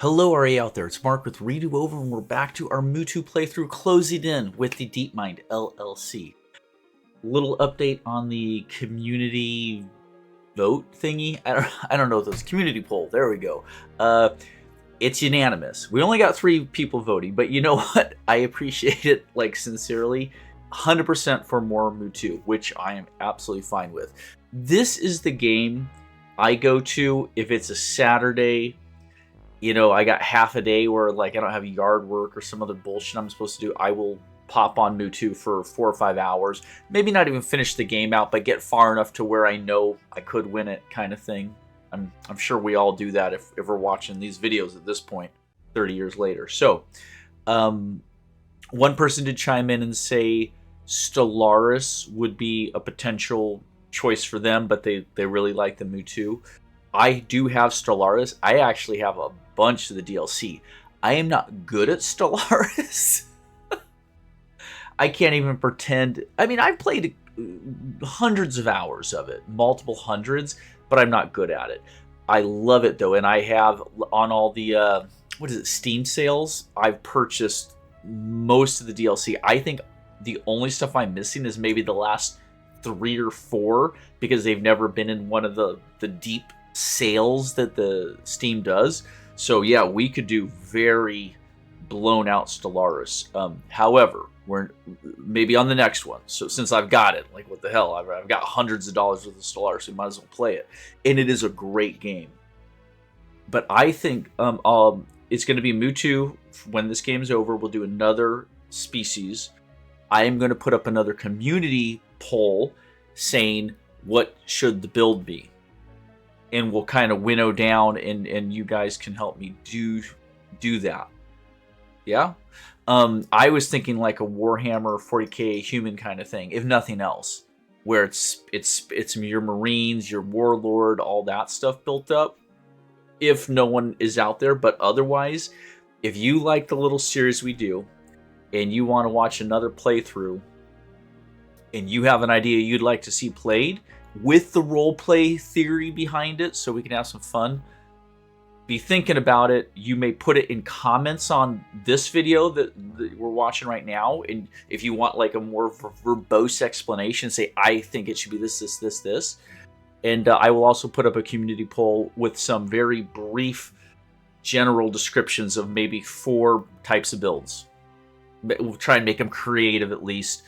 Hello, are you out there? It's Mark with Redo Over, and we're back to our Mewtwo playthrough, closing in with the DeepMind LLC. Little update on the community vote thingy. I don't know if it's community poll. There we go. It's unanimous. We only got 3 people voting, but you know what? I appreciate it, like, sincerely. 100% for more Mewtwo, which I am absolutely fine with. This is the game I go to if it's a Saturday. You know, I got half a day where, like, I don't have yard work or some other bullshit I'm supposed to do. I will pop on Mewtwo for 4 or 5 hours. Maybe not even finish the game out, but get far enough to where I know I could win it, kind of thing. I'm sure we all do that if we're watching these videos at this point, 30 years later. So, one person did chime in and say Stellaris would be a potential choice for them, but they really like the Mewtwo. I do have Stellaris. I actually have a bunch of the DLC. I am not good at Stellaris. I can't even pretend. I mean, I've played hundreds of hours of it, multiple hundreds, but I'm not good at it. I love it though, and I have on all the Steam sales, I've purchased most of the DLC. I think the only stuff I'm missing is maybe the last 3 or 4 because they've never been in one of the deep sales that the Steam does. So yeah, we could do very blown out Stellaris. However, we're maybe on the next one. So since I've got it, like, what the hell? I've got hundreds of dollars worth of Stellaris, so we might as well play it. And it is a great game. But I think it's going to be Mewtwo. When this game's over, we'll do another species. I am going to put up another community poll saying what should the build be. And we'll kind of winnow down, and you guys can help me do that. Yeah? I was thinking like a Warhammer 40k human kind of thing, if nothing else. Where it's your Marines, your Warlord, all that stuff built up. If no one is out there, but otherwise, if you like the little series we do, and you want to watch another playthrough, and you have an idea you'd like to see played, with the roleplay theory behind it, so we can have some fun, be thinking about it. You may put it in comments on this video that we're watching right now, and if you want like a more verbose explanation, say, I think it should be this. And I will also put up a community poll with some very brief general descriptions of maybe 4 types of builds. We'll try and make them creative at least.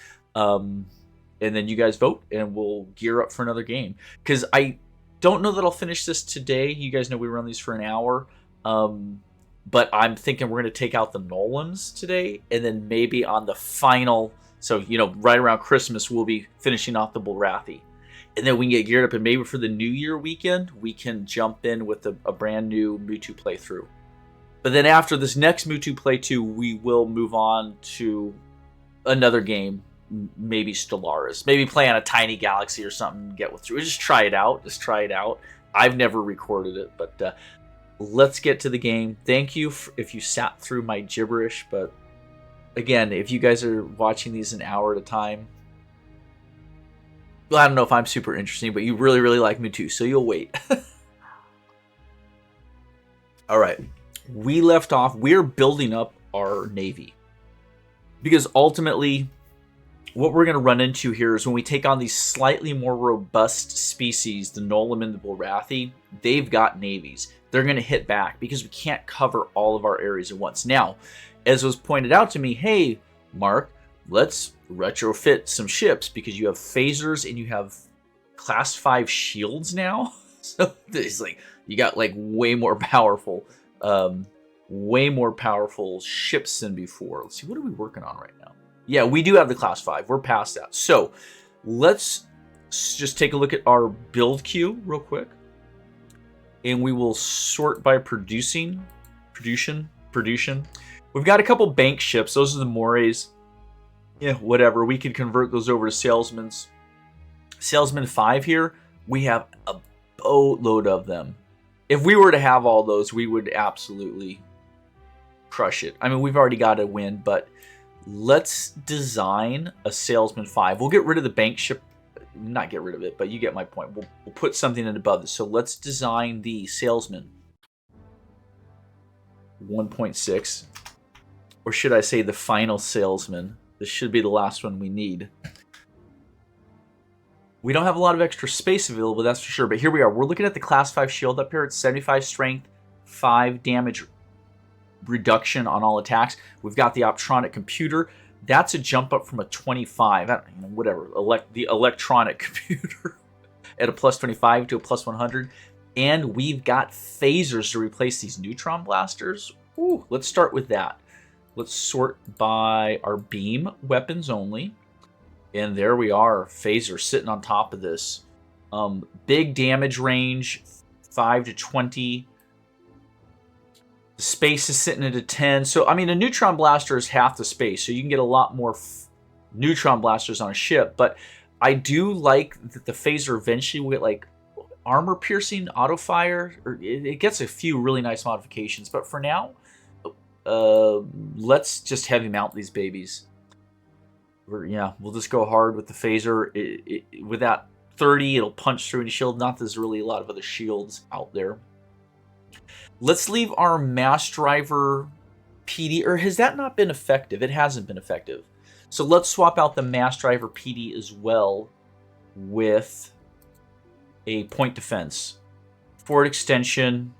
And then you guys vote, and we'll gear up for another game. Because I don't know that I'll finish this today. You guys know we run these for an hour. But I'm thinking we're going to take out the Nolans today. And then maybe on the final, so, you know, right around Christmas, we'll be finishing off the Bulrathi. And then we can get geared up. And maybe for the New Year weekend, we can jump in with a brand new Mewtwo playthrough. But then after this next Mewtwo playthrough, we will move on to another game. Maybe Stellaris, maybe play on a tiny galaxy or something, get through. Just try it out. I've never recorded it, but let's get to the game. Thank you if you sat through my gibberish, but again, if you guys are watching these an hour at a time, well, I don't know if I'm super interesting, but you really, really like me too, so you'll wait. All right, we left off, we're building up our navy, because ultimately what we're going to run into here is when we take on these slightly more robust species, the Nolam and the Bulrathi, they've got navies. They're going to hit back because we can't cover all of our areas at once. Now, as was pointed out to me, hey, Mark, let's retrofit some ships because you have phasers and you have class 5 shields now. So it's like you got like way more powerful ships than before. Let's see, what are we working on right now? Yeah, we do have the class 5. We're past that. So let's just take a look at our build queue real quick. And we will sort by production. We've got a couple bank ships. Those are the Morays. Yeah, whatever. We could convert those over to salesmen's. Salesman 5 here. We have a boatload of them. If we were to have all those, we would absolutely crush it. I mean, we've already got a win, but let's design a Salesman 5. We'll get rid of the bank ship. Not get rid of it, but you get my point. We'll put something in above this. So let's design the Salesman. 1.6. Or should I say the final salesman? This should be the last one we need. We don't have a lot of extra space available, that's for sure. But here we are. We're looking at the Class 5 shield up here. It's 75 strength, 5 damage reduction on all attacks. We've got the optronic computer. That's a jump up from a 25. Whatever. The electronic computer at a plus 25 to a plus 100. And we've got phasers to replace these neutron blasters. Ooh, let's start with that. Let's sort by our beam weapons only. And there we are, phaser sitting on top of this. Big damage range, 5 to 20. The space is sitting at a 10. So, I mean, a neutron blaster is half the space. So you can get a lot more neutron blasters on a ship. But I do like that the phaser eventually will get, like, armor piercing, auto fire. Or it gets a few really nice modifications. But for now, let's just heavy mount these babies. We'll just go hard with the phaser. With that 30, it'll punch through any shield. Not that there's really a lot of other shields out there. Let's leave our mass driver PD, or has that not been effective? It hasn't been effective. So let's swap out the mass driver PD as well with a point defense. Forward extension.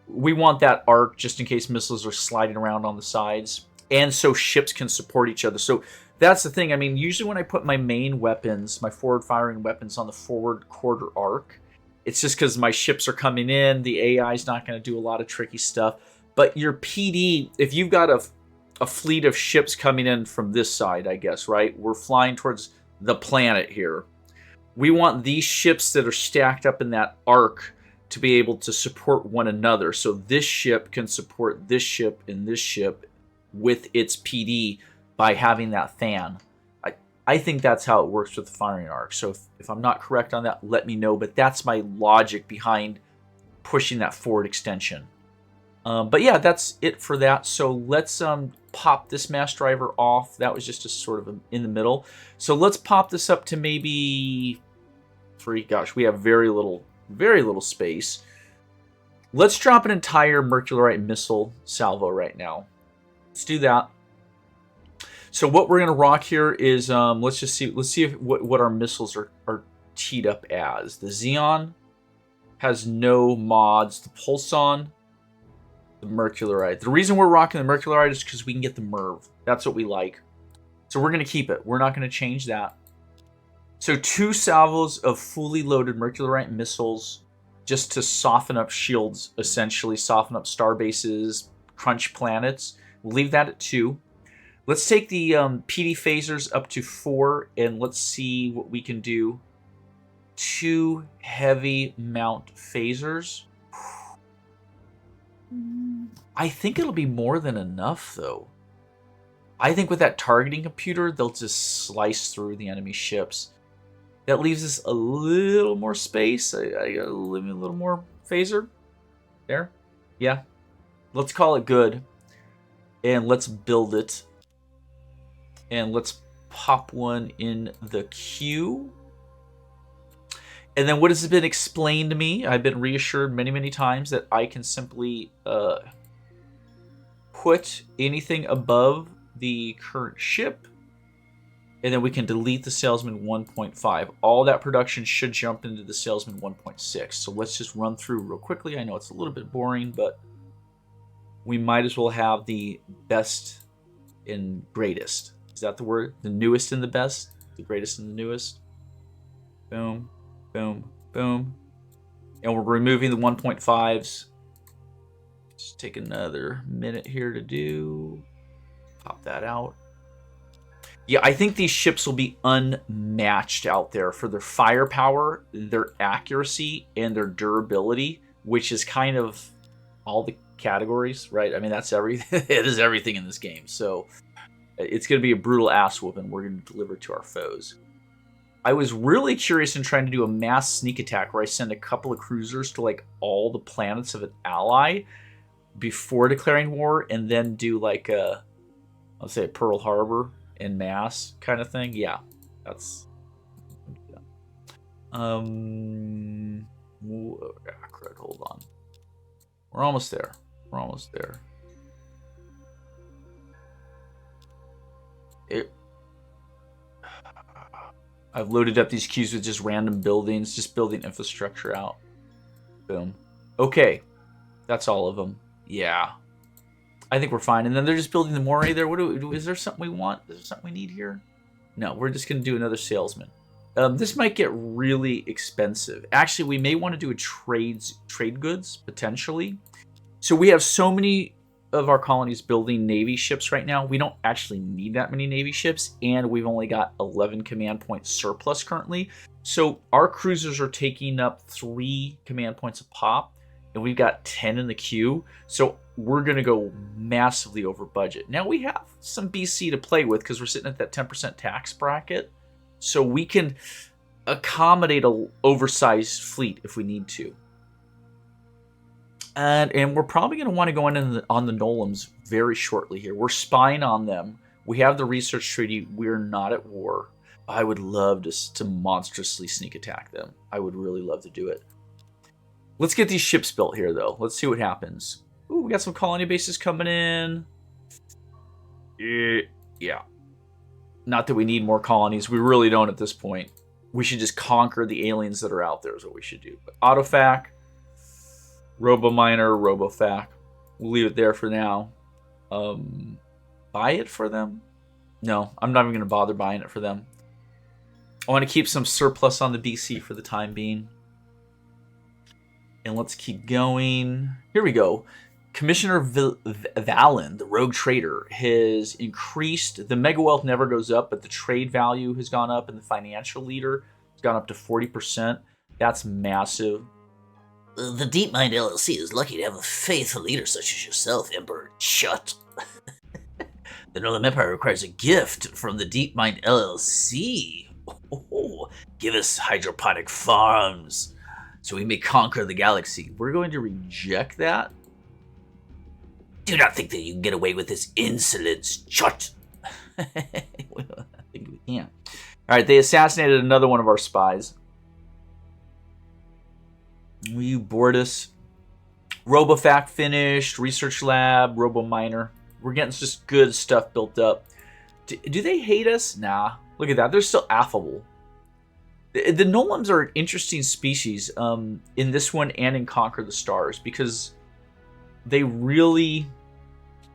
We want that arc just in case missiles are sliding around on the sides. And so ships can support each other. So that's the thing. I mean, usually when I put my main weapons, my forward-firing weapons on the forward quarter arc, it's just because my ships are coming in. The AI is not going to do a lot of tricky stuff. But your PD, if you've got a fleet of ships coming in from this side, I guess, right? We're flying towards the planet here. We want these ships that are stacked up in that arc to be able to support one another. So this ship can support this ship and this ship with its PD by having that fan. I think that's how it works with the firing arc. So if I'm not correct on that, let me know. But that's my logic behind pushing that forward extension. But yeah, that's it for that. So let's pop this mass driver off. That was just a sort of in the middle. So let's pop this up to maybe 3. Gosh, we have very little space. Let's drop an entire Mercurite missile salvo right now. Let's do that. So what we're gonna rock here is let's see if what our missiles are teed up as. The Xeon has no mods. The Pulson, the Mercurite. The reason we're rocking the Mercurite is because we can get the Merv. That's what we like. So we're gonna keep it. We're not gonna change that. So 2 salvos of fully loaded Mercurite missiles just to soften up shields, essentially soften up star bases, crunch planets. We'll leave that at 2. Let's take the PD phasers up to 4, and let's see what we can do. 2 heavy mount phasers. I think it'll be more than enough, though. I think with that targeting computer, they'll just slice through the enemy ships. That leaves us a little more space. I got a little more phaser. There. Yeah. Let's call it good. And let's build it. And let's pop one in the queue. And then what has been explained to me, I've been reassured many, many times that I can simply put anything above the current ship. And then we can delete the Salesman 1.5. All that production should jump into the Salesman 1.6. So let's just run through real quickly. I know it's a little bit boring, but we might as well have the best and greatest. Is that the word? The newest and the best? The greatest and the newest? Boom, boom, boom. And we're removing the 1.5s. Just take another minute here to do. Pop that out. Yeah, I think these ships will be unmatched out there for their firepower, their accuracy, and their durability, which is kind of all the categories, right? I mean, that's everything. It is everything in this game. So it's going to be a brutal ass whooping we're going to deliver to our foes. I was really curious in trying to do a mass sneak attack where I send a couple of cruisers to like all the planets of an ally before declaring war, and then do like a, I'll say a Pearl Harbor in mass kind of thing. Yeah, that's crud, hold on. We're almost there. I've loaded up these queues with just random buildings, just building infrastructure out. Boom. Okay. That's all of them. Yeah. I think we're fine. And then they're just building the moray there. Is there something we want? Is there something we need here? No, we're just going to do another salesman. This might get really expensive. Actually, we may want to do a trade goods, potentially. So we have so many of our colonies building Navy ships right now. We don't actually need that many Navy ships, and we've only got 11 command points surplus currently. So our cruisers are taking up 3 command points a pop, and we've got 10 in the queue. So we're going to go massively over budget. Now we have some BC to play with because we're sitting at that 10% tax bracket. So we can accommodate an oversized fleet if we need to. And we're probably going to want to go in on the Nolans very shortly here. We're spying on them. We have the research treaty. We're not at war. I would love to monstrously sneak attack them. I would really love to do it. Let's get these ships built here, though. Let's see what happens. Ooh, we got some colony bases coming in. Yeah. Not that we need more colonies. We really don't at this point. We should just conquer the aliens that are out there is what we should do. But Autofac, Robominer, Robofac. We'll leave it there for now. Buy it for them? No, I'm not even going to bother buying it for them. I want to keep some surplus on the BC for the time being. And let's keep going. Here we go. Commissioner Valen, the rogue trader, has increased. The mega wealth never goes up, but the trade value has gone up, and the financial leader has gone up to 40%. That's massive. The DeepMind LLC is lucky to have a faithful leader such as yourself, Emperor Chut. The Northern Empire requires a gift from the DeepMind LLC. Oh, give us hydroponic farms so we may conquer the galaxy. We're going to reject that. Do not think that you can get away with this insolence, Chut. I think we can. All right, they assassinated another one of our spies. Will you board us? Robofac finished. Research lab. Robominer. We're getting just good stuff built up. Do they hate us? Nah. Look at that. They're still affable. The Nolans are an interesting species in this one and in Conquer the Stars because they really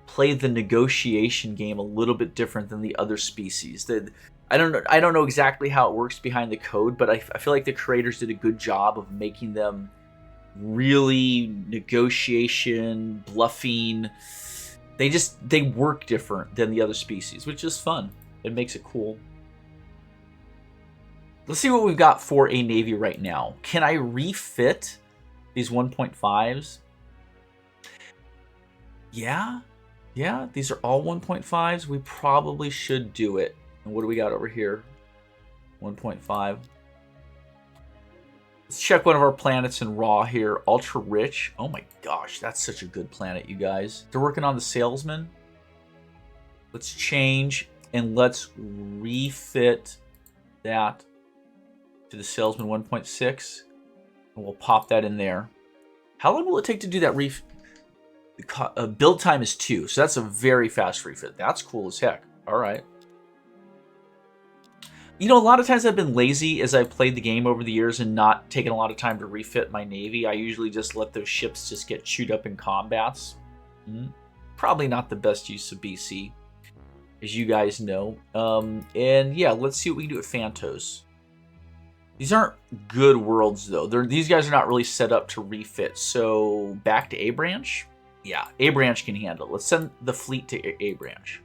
play the negotiation game a little bit different than the other species. I don't know exactly how it works behind the code, but I feel like the creators did a good job of making them really negotiation, bluffing. They work different than the other species, which is fun. It makes it cool. Let's see what we've got for a Navy right now. Can I refit these 1.5s? Yeah, these are all 1.5s. We probably should do it. And what do we got over here? 1.5. Let's check one of our planets in raw here. Ultra rich. Oh my gosh, that's such a good planet, you guys. They're working on the salesman. Let's change and let's refit that to the salesman 1.6. And we'll pop that in there. How long will it take to do that refit? Build time is 2, so that's a very fast refit. That's cool as heck. All right. You know, a lot of times I've been lazy as I've played the game over the years and not taken a lot of time to refit my Navy. I usually just let those ships just get chewed up in combats. Probably not the best use of BC, as you guys know. And yeah, let's see what we can do at Phantos. These aren't good worlds, though. These guys are not really set up to refit. So back to A branch. Yeah, A branch can handle it. Let's send the fleet to A branch.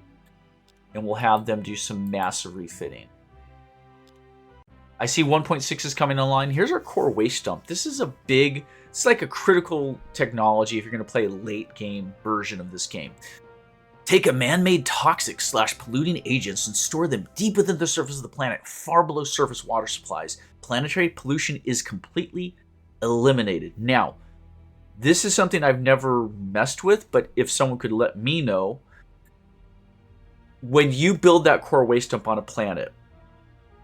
And we'll have them do some massive refitting. I see 1.6 is coming online. Here's our core waste dump. This is a big, it's like a critical technology if you're going to play a late game version of this game. Take a man-made toxic / polluting agents and store them deep within the surface of the planet, far below surface water supplies. Planetary pollution is completely eliminated. Now, this is something I've never messed with, but if someone could let me know, when you build that core waste dump on a planet,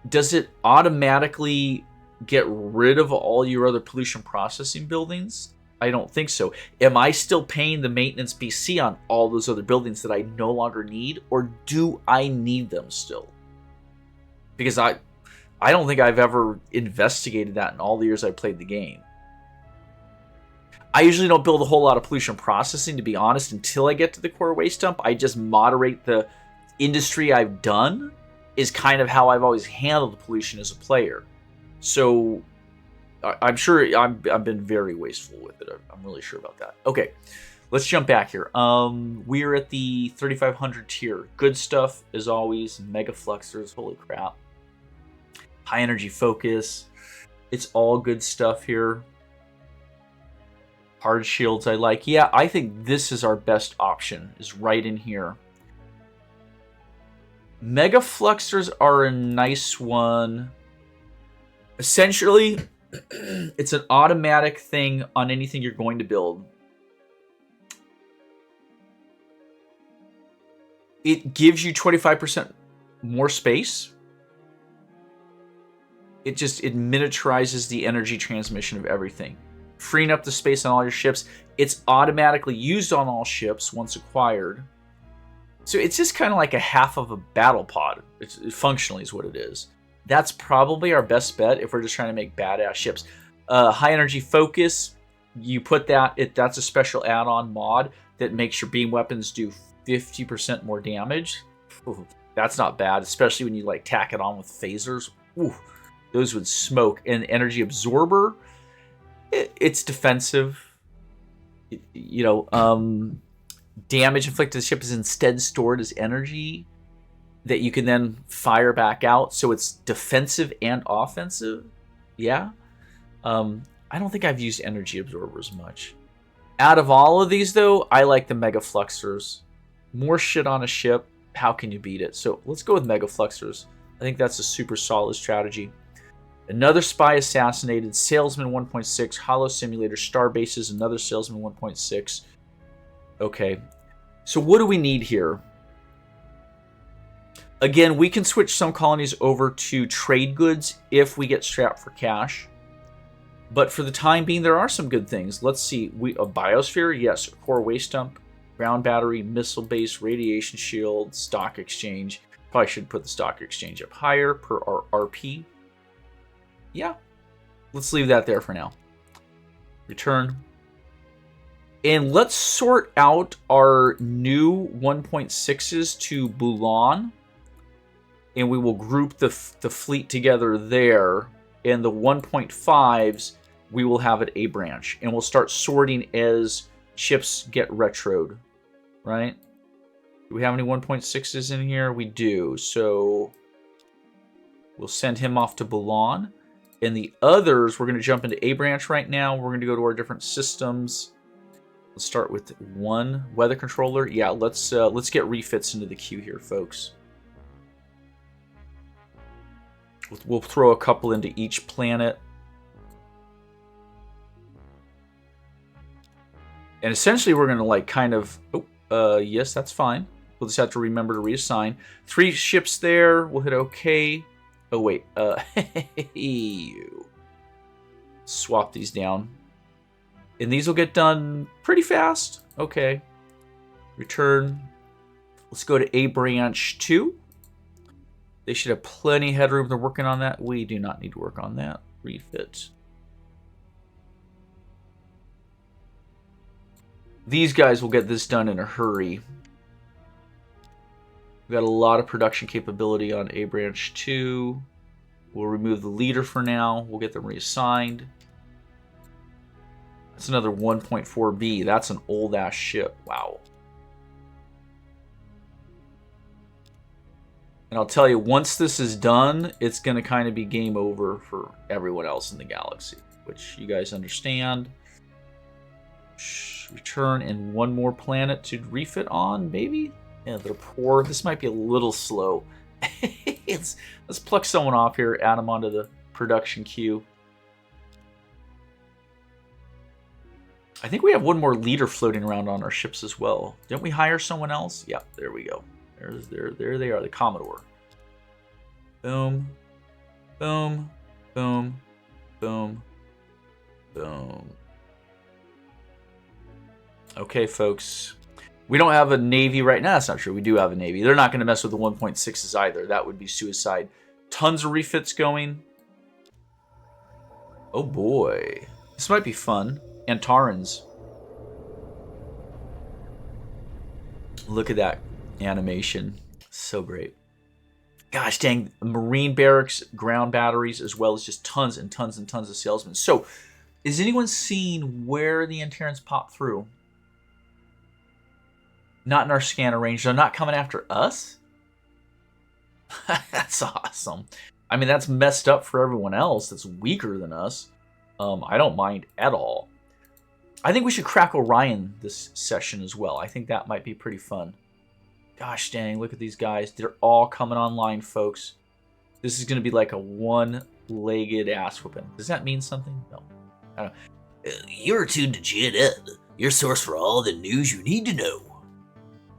does it automatically get rid of all your other pollution processing buildings? I don't think so. Am I still paying the maintenance BC on all those other buildings that I no longer need, or do I need them still? Because I don't think I've ever investigated that in all the years I played the game. I usually don't build a whole lot of pollution processing, to be honest, until I get to the core waste dump. I just moderate the industry I've done, is kind of how I've always handled pollution as a player. So I'm sure I've been very wasteful with it. I'm really sure about that. Okay, let's jump back here. We're at the 3500 tier. Good stuff, as always. Mega Fluxers, holy crap. High energy focus. It's all good stuff here. Hard shields I like. Yeah, I think this is our best option, is right in here. Mega Fluxers are a nice one. Essentially, it's an automatic thing on anything you're going to build. It gives you 25% more space. It miniaturizes the energy transmission of everything, freeing up the space on all your ships. It's automatically used on all ships once acquired. So it's just kind of like a half of a battle pod. It functionally is what it is. That's probably our best bet if we're just trying to make badass ships. High energy focus, you put that's a special add-on mod that makes your beam weapons do 50% more damage. Ooh, that's not bad, especially when you like tack it on with phasers. Ooh, those would smoke. And energy absorber, it's defensive. Damage inflicted to the ship is instead stored as energy that you can then fire back out. So it's defensive and offensive. Yeah. I don't think I've used energy absorbers much. Out of all of these, though, I like the Mega Fluxers. More shit on a ship. How can you beat it? So let's go with Mega Fluxers. I think that's a super solid strategy. Another spy assassinated. Salesman 1.6. Hollow simulator. Star bases. Another salesman 1.6. Okay. So what do we need here? Again, we can switch some colonies over to trade goods if we get strapped for cash. But for the time being, there are some good things. Let's see. A biosphere, yes. Core waste dump, ground battery, missile base, radiation shield, stock exchange. Probably should put the stock exchange up higher per our RP. Yeah. Let's leave that there for now. Return. And let's sort out our new 1.6s to Bulan. And we will group the fleet together there. And the 1.5s, we will have at A branch. And we'll start sorting as ships get retroed. Right? Do we have any 1.6s in here? We do. So we'll send him off to Bulan. And the others, we're going to jump into A branch right now. We're going to go to our different systems. Let's start with one weather controller. Yeah, let's get refits into the queue here, folks. We'll throw a couple into each planet. And essentially we're going to like kind of... yes, that's fine. We'll just have to remember to reassign. 3 ships there. We'll hit OK. Oh, wait. Swap these down. And these will get done pretty fast. Okay. Return. Let's go to A branch 2. They should have plenty of headroom. They're working on that. We do not need to work on that. Refit. These guys will get this done in a hurry. We've got a lot of production capability on A branch 2. We'll remove the leader for now. We'll get them reassigned. That's another 1.4B. That's an old-ass ship. Wow. And I'll tell you, once this is done, it's going to kind of be game over for everyone else in the galaxy, which you guys understand. Return and one more planet to refit on, maybe? Yeah, they're poor. This might be a little slow. let's pluck someone off here, add them onto the production queue. I think we have one more leader floating around on our ships as well. Didn't we hire someone else? Yeah, there we go. There they are, the Commodore. Boom, boom, boom, boom, boom. Okay, folks. We don't have a Navy right now. That's not true. We do have a Navy. They're not going to mess with the 1.6s either. That would be suicide. Tons of refits going. Oh, boy. This might be fun. Antarans. Look at that animation. So great. Gosh dang. Marine barracks, ground batteries, as well as just tons and tons and tons of salesmen. So, is anyone seen where the Antarans pop through? Not in our scanner range. They're not coming after us? That's awesome. I mean, that's messed up for everyone else that's weaker than us. I don't mind at all. I think we should crack Orion this session as well. I think that might be pretty fun. Gosh dang, look at these guys. They're all coming online, folks. This is going to be like a one-legged ass whooping. Does that mean something? No. I don't know. You're tuned to GNN, your source for all the news you need to know.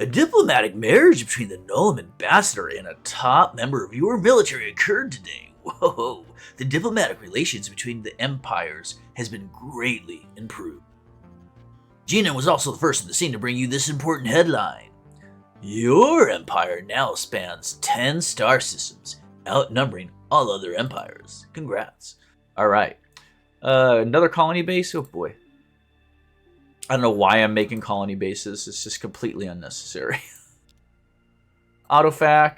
A diplomatic marriage between the Nullum ambassador and a top member of your military occurred today. Whoa, the diplomatic relations between the empires has been greatly improved. GNN was also the first in the scene to bring you this important headline. Your empire now spans 10 star systems, outnumbering all other empires. Congrats. All right. Another colony base? Oh boy. I don't know why I'm making colony bases. It's just completely unnecessary. Autofac,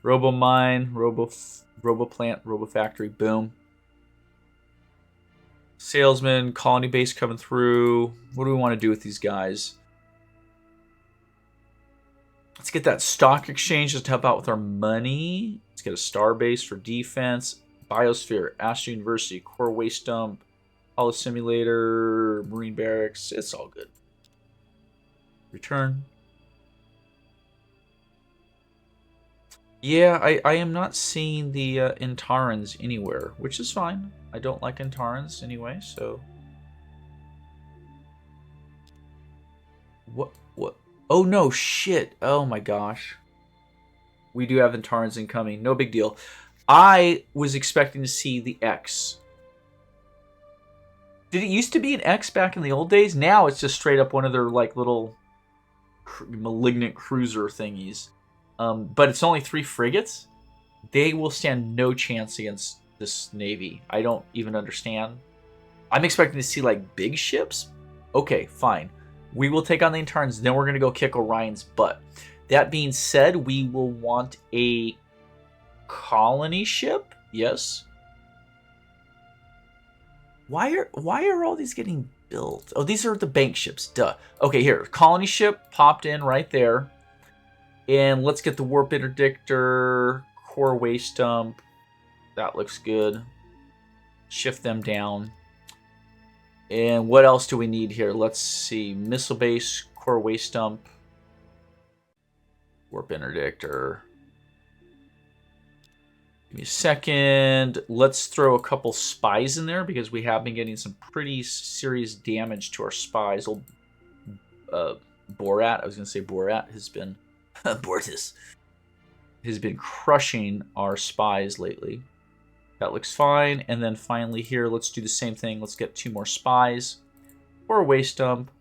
Robomine, Roboplant, Robofactory, boom. Salesman, colony base coming through. What do we want to do with these guys? Let's get that stock exchange just to help out with our money. Let's get a star base for defense. Biosphere, Astro University, Core Waste Dump, Holo Simulator, Marine Barracks. It's all good. Return. Yeah, I am not seeing the Antarans anywhere, which is fine. I don't like Antarans anyway, so... What? Oh no, shit. Oh my gosh. We do have Antarans incoming. No big deal. I was expecting to see the X. Did it used to be an X back in the old days? Now it's just straight up one of their like little malignant cruiser thingies. But it's only 3 frigates. They will stand no chance against this Navy. I don't even understand. I'm expecting to see like big ships. Okay, fine. We will take on the Antarans, then we're going to go kick Orion's butt. That being said, we will want a colony ship. Yes. Why are all these getting built? Oh, these are the bank ships. Duh. Okay, here. Colony ship popped in right there. And let's get the warp interdictor, core waste dump. That looks good. Shift them down. And what else do we need here? Let's see. Missile base, core waste dump, warp interdictor. Give me a second. Let's throw a couple spies in there because we have been getting some pretty serious damage to our spies. Old Borat, I was going to say Borat, has been... Bortis. Has been crushing our spies lately. That looks fine. And then finally here, let's do the same thing. Let's get 2 more spies. Or a waste dump.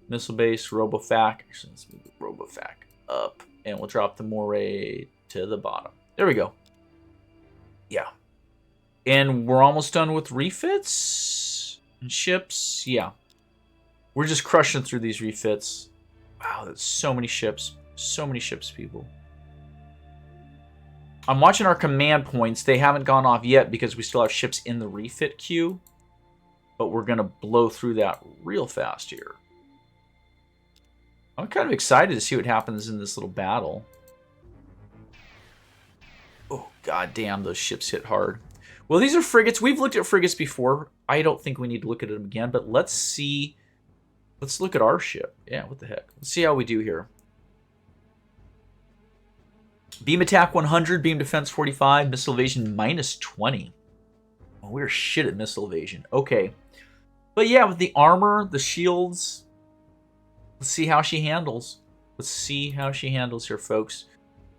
Missile base, Robofac. Actually, let's move the Robofac up. And we'll drop the Moray to the bottom. There we go. Yeah. And we're almost done with refits and ships. Yeah. We're just crushing through these refits. Wow, that's so many ships. So many ships, people. I'm watching our command points. They haven't gone off yet because we still have ships in the refit queue. But we're going to blow through that real fast here. I'm kind of excited to see what happens in this little battle. Oh, goddamn, those ships hit hard. Well, these are frigates. We've looked at frigates before. I don't think we need to look at them again. But let's see. Let's look at our ship. Yeah, what the heck. Let's see how we do here. Beam attack 100, beam defense 45, missile evasion minus 20. Oh, we're shit at missile evasion. Okay. But yeah, with the armor, the shields, let's see how she handles. Let's see how she handles here, folks.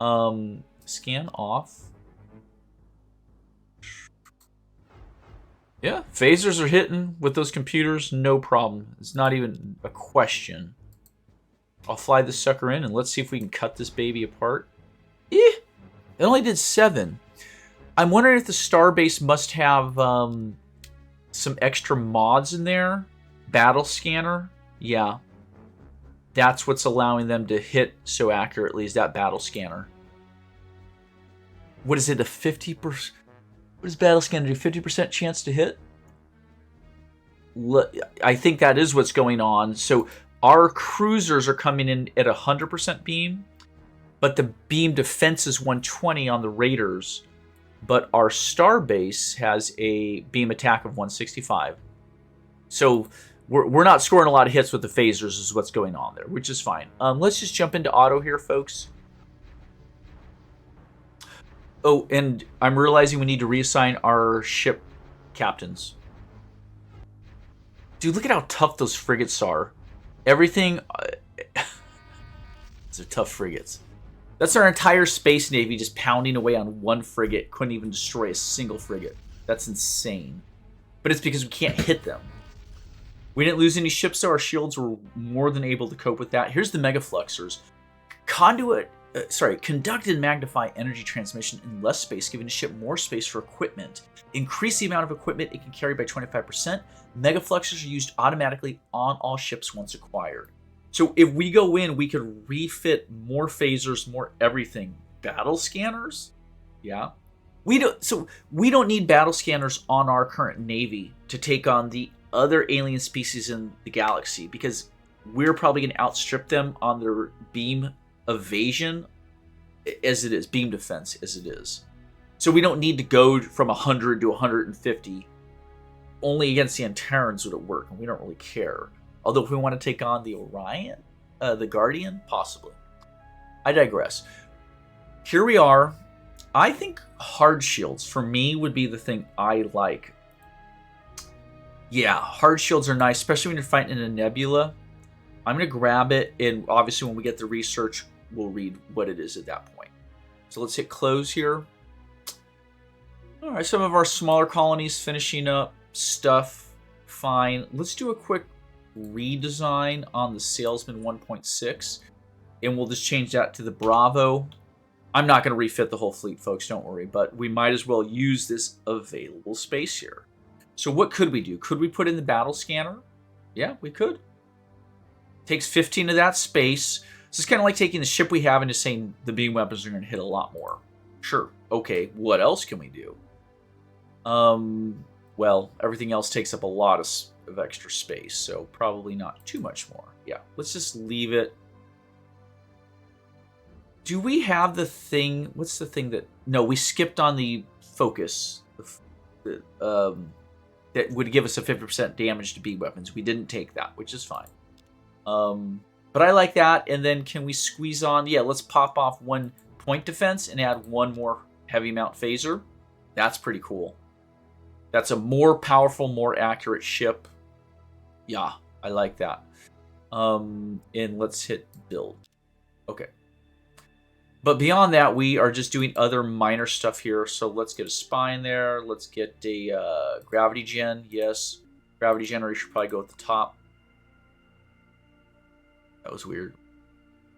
Scan off. Yeah, phasers are hitting with those computers, no problem. It's not even a question. I'll fly this sucker in, and let's see if we can cut this baby apart. It only did 7. I'm wondering if the starbase must have some extra mods in there. Battle scanner. Yeah. That's what's allowing them to hit so accurately, is that battle scanner. What is it, a 50%? What does battle scanner do? 50% chance to hit? I think that is what's going on. So our cruisers are coming in at 100% beam, but the beam defense is 120 on the raiders. But our starbase has a beam attack of 165. So we're not scoring a lot of hits with the phasers is what's going on there, which is fine. Let's just jump into auto here, folks. Oh, and I'm realizing we need to reassign our ship captains. Dude, look at how tough those frigates are. Everything... These are tough frigates. That's our entire space navy just pounding away on one frigate. Couldn't even destroy a single frigate. That's insane. But it's because we can't hit them. We didn't lose any ships, so our shields were more than able to cope with that. Here's the megafluxers. Conduct and magnify energy transmission in less space, giving the ship more space for equipment. Increase the amount of equipment it can carry by 25%. Megafluxers are used automatically on all ships once acquired. So if we go in, we could refit more phasers, more everything. Battle scanners? Yeah. We don't need battle scanners on our current navy to take on the other alien species in the galaxy, because we're probably going to outstrip them on their beam evasion as it is, beam defense as it is. So we don't need to go from 100 to 150. Only against the Antarans would it work, and we don't really care. Although if we want to take on the Orion, the Guardian, possibly. I digress. Here we are. I think hard shields, for me, would be the thing I like. Yeah, hard shields are nice, especially when you're fighting in a nebula. I'm going to grab it, and obviously when we get the research, we'll read what it is at that point. So let's hit close here. All right, some of our smaller colonies finishing up stuff. Fine. Let's do a quick redesign on the Salesman 1.6, and we'll just change that to the Bravo. I'm not going to refit the whole fleet, folks, don't worry, but we might as well use this available space here. So what could we do? Could we put in the battle scanner? Yeah, we could. Takes 15 of that space. So it's kind of like taking the ship we have and just saying the beam weapons are going to hit a lot more. Sure. Okay, what else can we do? Well, everything else takes up a lot of extra space, so probably not too much more. Yeah, let's just leave it. Do we have the thing? What's the thing that... No, we skipped on the focus. That would give us a 50% damage to beam weapons. We didn't take that, which is fine. But I like that. And then can we squeeze on... Yeah, let's pop off 1 point defense and add 1 more heavy mount phaser. That's pretty cool. That's a more powerful, more accurate ship. Yeah, I like that. And let's hit build. Okay. But beyond that, we are just doing other minor stuff here. So let's get a spine there. Let's get a gravity gen. Yes. Gravity generator should probably go at the top. That was weird.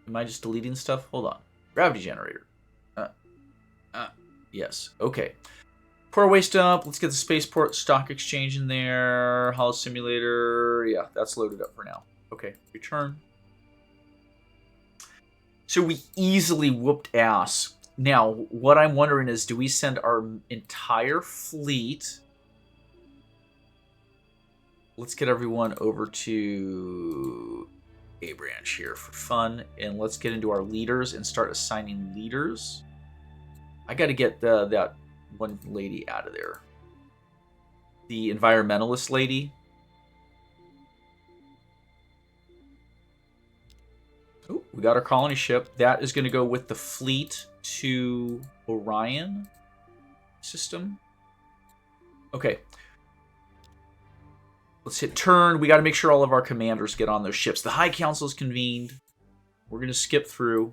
Am I just deleting stuff? Hold on. Gravity generator. Yes. Okay. Core waste up. Let's get the spaceport stock exchange in there. Holo simulator. Yeah, that's loaded up for now. Okay. Return. So we easily whooped ass. Now, what I'm wondering is, do we send our entire fleet? Let's get everyone over to A branch here for fun, and let's get into our leaders and start assigning leaders. I got to get that one lady out of there. The environmentalist lady. Oh, we got our colony ship. That is going to go with the fleet to Orion system. Okay. Let's hit turn. We got to make sure all of our commanders get on those ships. The High Council is convened. We're going to skip through.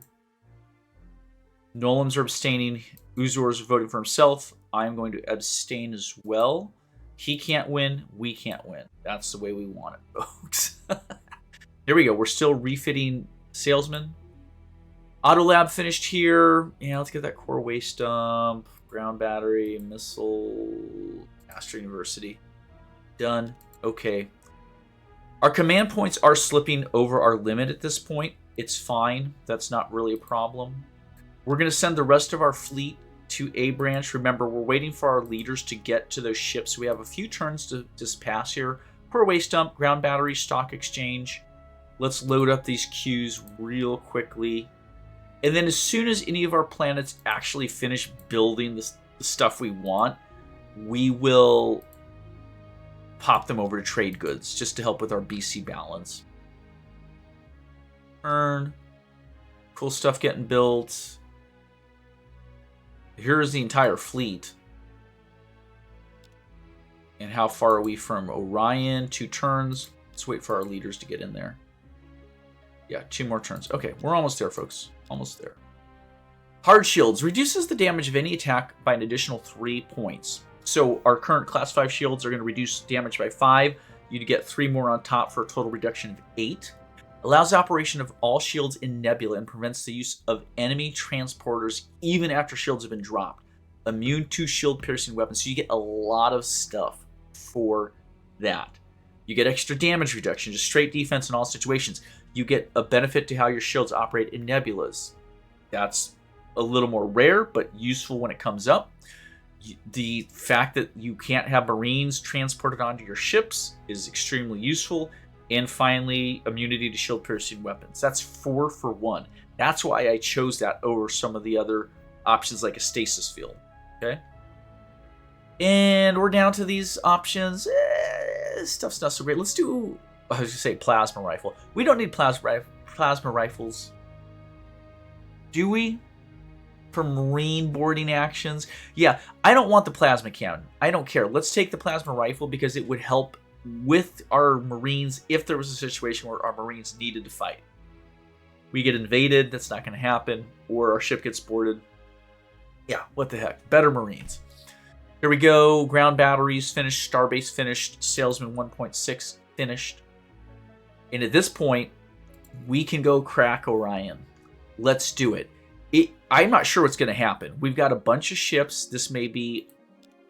Nolans are abstaining. Uzor's voting for himself. I'm going to abstain as well. He can't win. We can't win. That's the way we want it, folks. Here we go. We're still refitting Salesman. Auto lab finished here. Yeah, let's get that core waste dump. Ground battery, missile, Astra University. Done. Okay. Our command points are slipping over our limit at this point. It's fine. That's not really a problem. We're going to send the rest of our fleet to A branch. Remember, we're waiting for our leaders to get to those ships. We have a few turns to just pass here. Core waste dump, ground battery, stock exchange. Let's load up these queues real quickly. And then as soon as any of our planets actually finish building the stuff we want, we will pop them over to trade goods just to help with our BC balance. Turn. Cool stuff getting built. Here's the entire fleet. And how far are we from Orion? 2 turns. Let's wait for our leaders to get in there. Yeah, 2 more turns. Okay, we're almost there, folks. Almost there. Hard shields reduces the damage of any attack by an additional 3 points. So our current class 5 shields are going to reduce damage by 5. You get 3 more on top for a total reduction of 8. Allows operation of all shields in Nebula and prevents the use of enemy transporters even after shields have been dropped. Immune to shield piercing weapons. So you get a lot of stuff for that. You get extra damage reduction, just straight defense in all situations. You get a benefit to how your shields operate in nebulas. That's a little more rare, but useful when it comes up. The fact that you can't have Marines transported onto your ships is extremely useful. And finally, immunity to shield piercing weapons. That's 4 for 1. That's why I chose that over some of the other options like a stasis field. Okay. And we're down to these options. Stuff's not so great. Let's do, I was going to say plasma rifle. We don't need plasma rifles. Do we? For Marine boarding actions? Yeah, I don't want the plasma cannon. I don't care. Let's take the plasma rifle because it would help with our Marines if there was a situation where our Marines needed to fight. We get invaded, that's not going to happen, or our ship gets boarded. Yeah, what the heck. Better Marines. Here we go. Ground batteries finished, starbase finished, salesman 1.6 finished. And at this point, we can go crack Orion. Let's do it. I'm not sure what's going to happen. We've got a bunch of ships. This may be...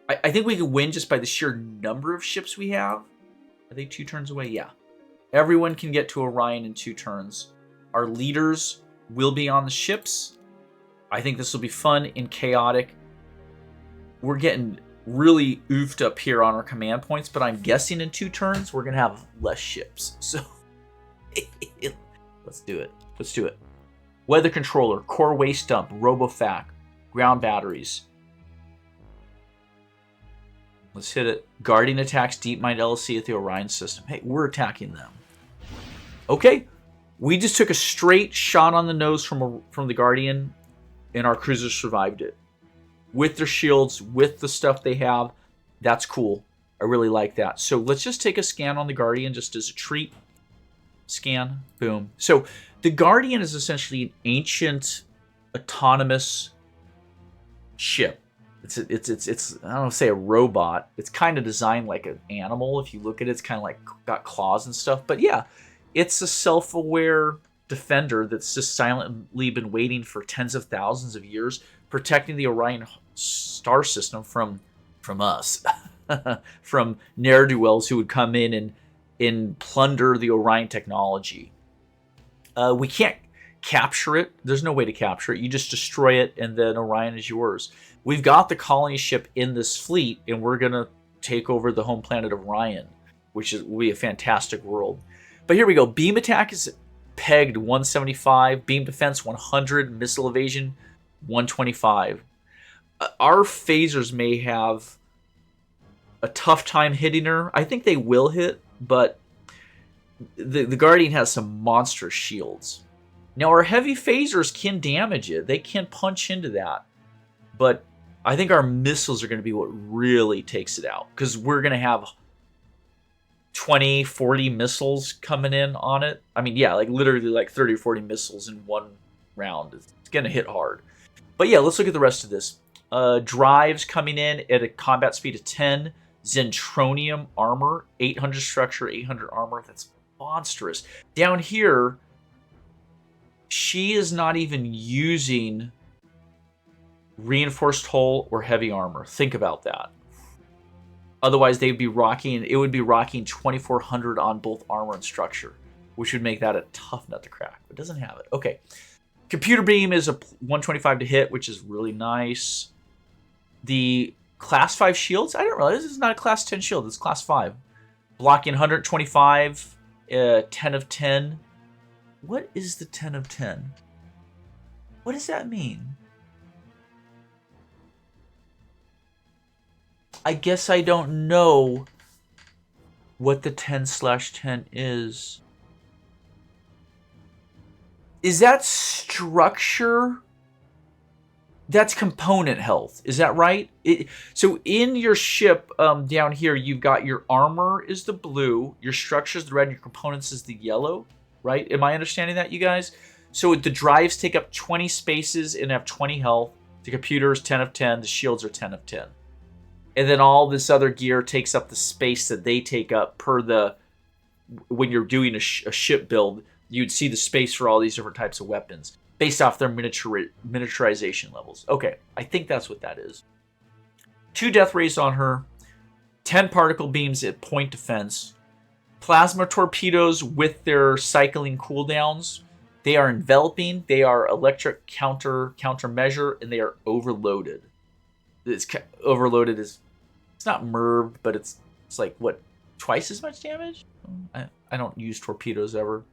I think we can win just by the sheer number of ships we have. Are they 2 turns away? Yeah. Everyone can get to Orion in 2 turns. Our leaders will be on the ships. I think this will be fun and chaotic. We're getting really oofed up here on our command points, but I'm guessing in 2 turns we're going to have less ships. So let's do it. Let's do it. Weather controller, core waste dump, robofac, ground batteries. Let's hit it. Guardian attacks DeepMind LLC at the Orion system. Hey, we're attacking them. Okay. We just took a straight shot on the nose from the Guardian, and our cruisers survived it. With their shields, with the stuff they have. That's cool. I really like that. So let's just take a scan on the Guardian just as a treat. Scan. Boom. So the Guardian is essentially an ancient, autonomous ship. It's I don't want to say a robot. It's kind of designed like an animal. If you look at it, it's kind of like got claws and stuff. But yeah, it's a self-aware defender that's just silently been waiting for tens of thousands of years, protecting the Orion star system from us, from ne'er-do-wells who would come in and plunder the Orion technology. We can't capture it. There's no way to capture it. You just destroy it, and then Orion is yours. We've got the colony ship in this fleet, and we're going to take over the home planet of Orion, which will be a fantastic world. But here we go. Beam attack is pegged 175. Beam defense 100. Missile evasion 125. Our phasers may have a tough time hitting her. I think they will hit, but the Guardian has some monstrous shields. Now, our heavy phasers can damage it. They can punch into that. But I think our missiles are going to be what really takes it out. Because we're going to have 20, 40 missiles coming in on it. I mean, yeah, like literally like 30 or 40 missiles in one round. It's going to hit hard. But yeah, let's look at the rest of this. Drives coming in at a combat speed of 10. Zentronium armor. 800 structure, 800 armor. That's monstrous. Down here, she is not even using reinforced hull or heavy armor. Think about that. Otherwise, they'd be rocking. It would be rocking 2,400 on both armor and structure, which would make that a tough nut to crack. But it doesn't have it. Okay. Computer beam is a 125 to hit, which is really nice. The class 5 shields, I didn't realize this is not a class 10 shield. It's class 5. Blocking 125, 10 of 10. What is the 10 of 10? What does that mean? I guess I don't know what the 10/10 is. Is that structure? That's component health. Is that right? So in your ship down here, you've got your armor is the blue, your structure is the red, your components is the yellow, right? Am I understanding that, you guys? So the drives take up 20 spaces and have 20 health. The computer is 10 of 10. The shields are 10 of 10. And then all this other gear takes up the space that they take up per the... When you're doing a ship build, you'd see the space for all these different types of weapons based off their miniaturization levels. Okay, I think that's what that is. 2 death rays on her, 10 particle beams at point defense, plasma torpedoes with their cycling cooldowns. They are enveloping, they are electric countermeasure, and they are overloaded. It's overloaded is, it's not MERV, but it's like, what, twice as much damage? I don't use torpedoes ever.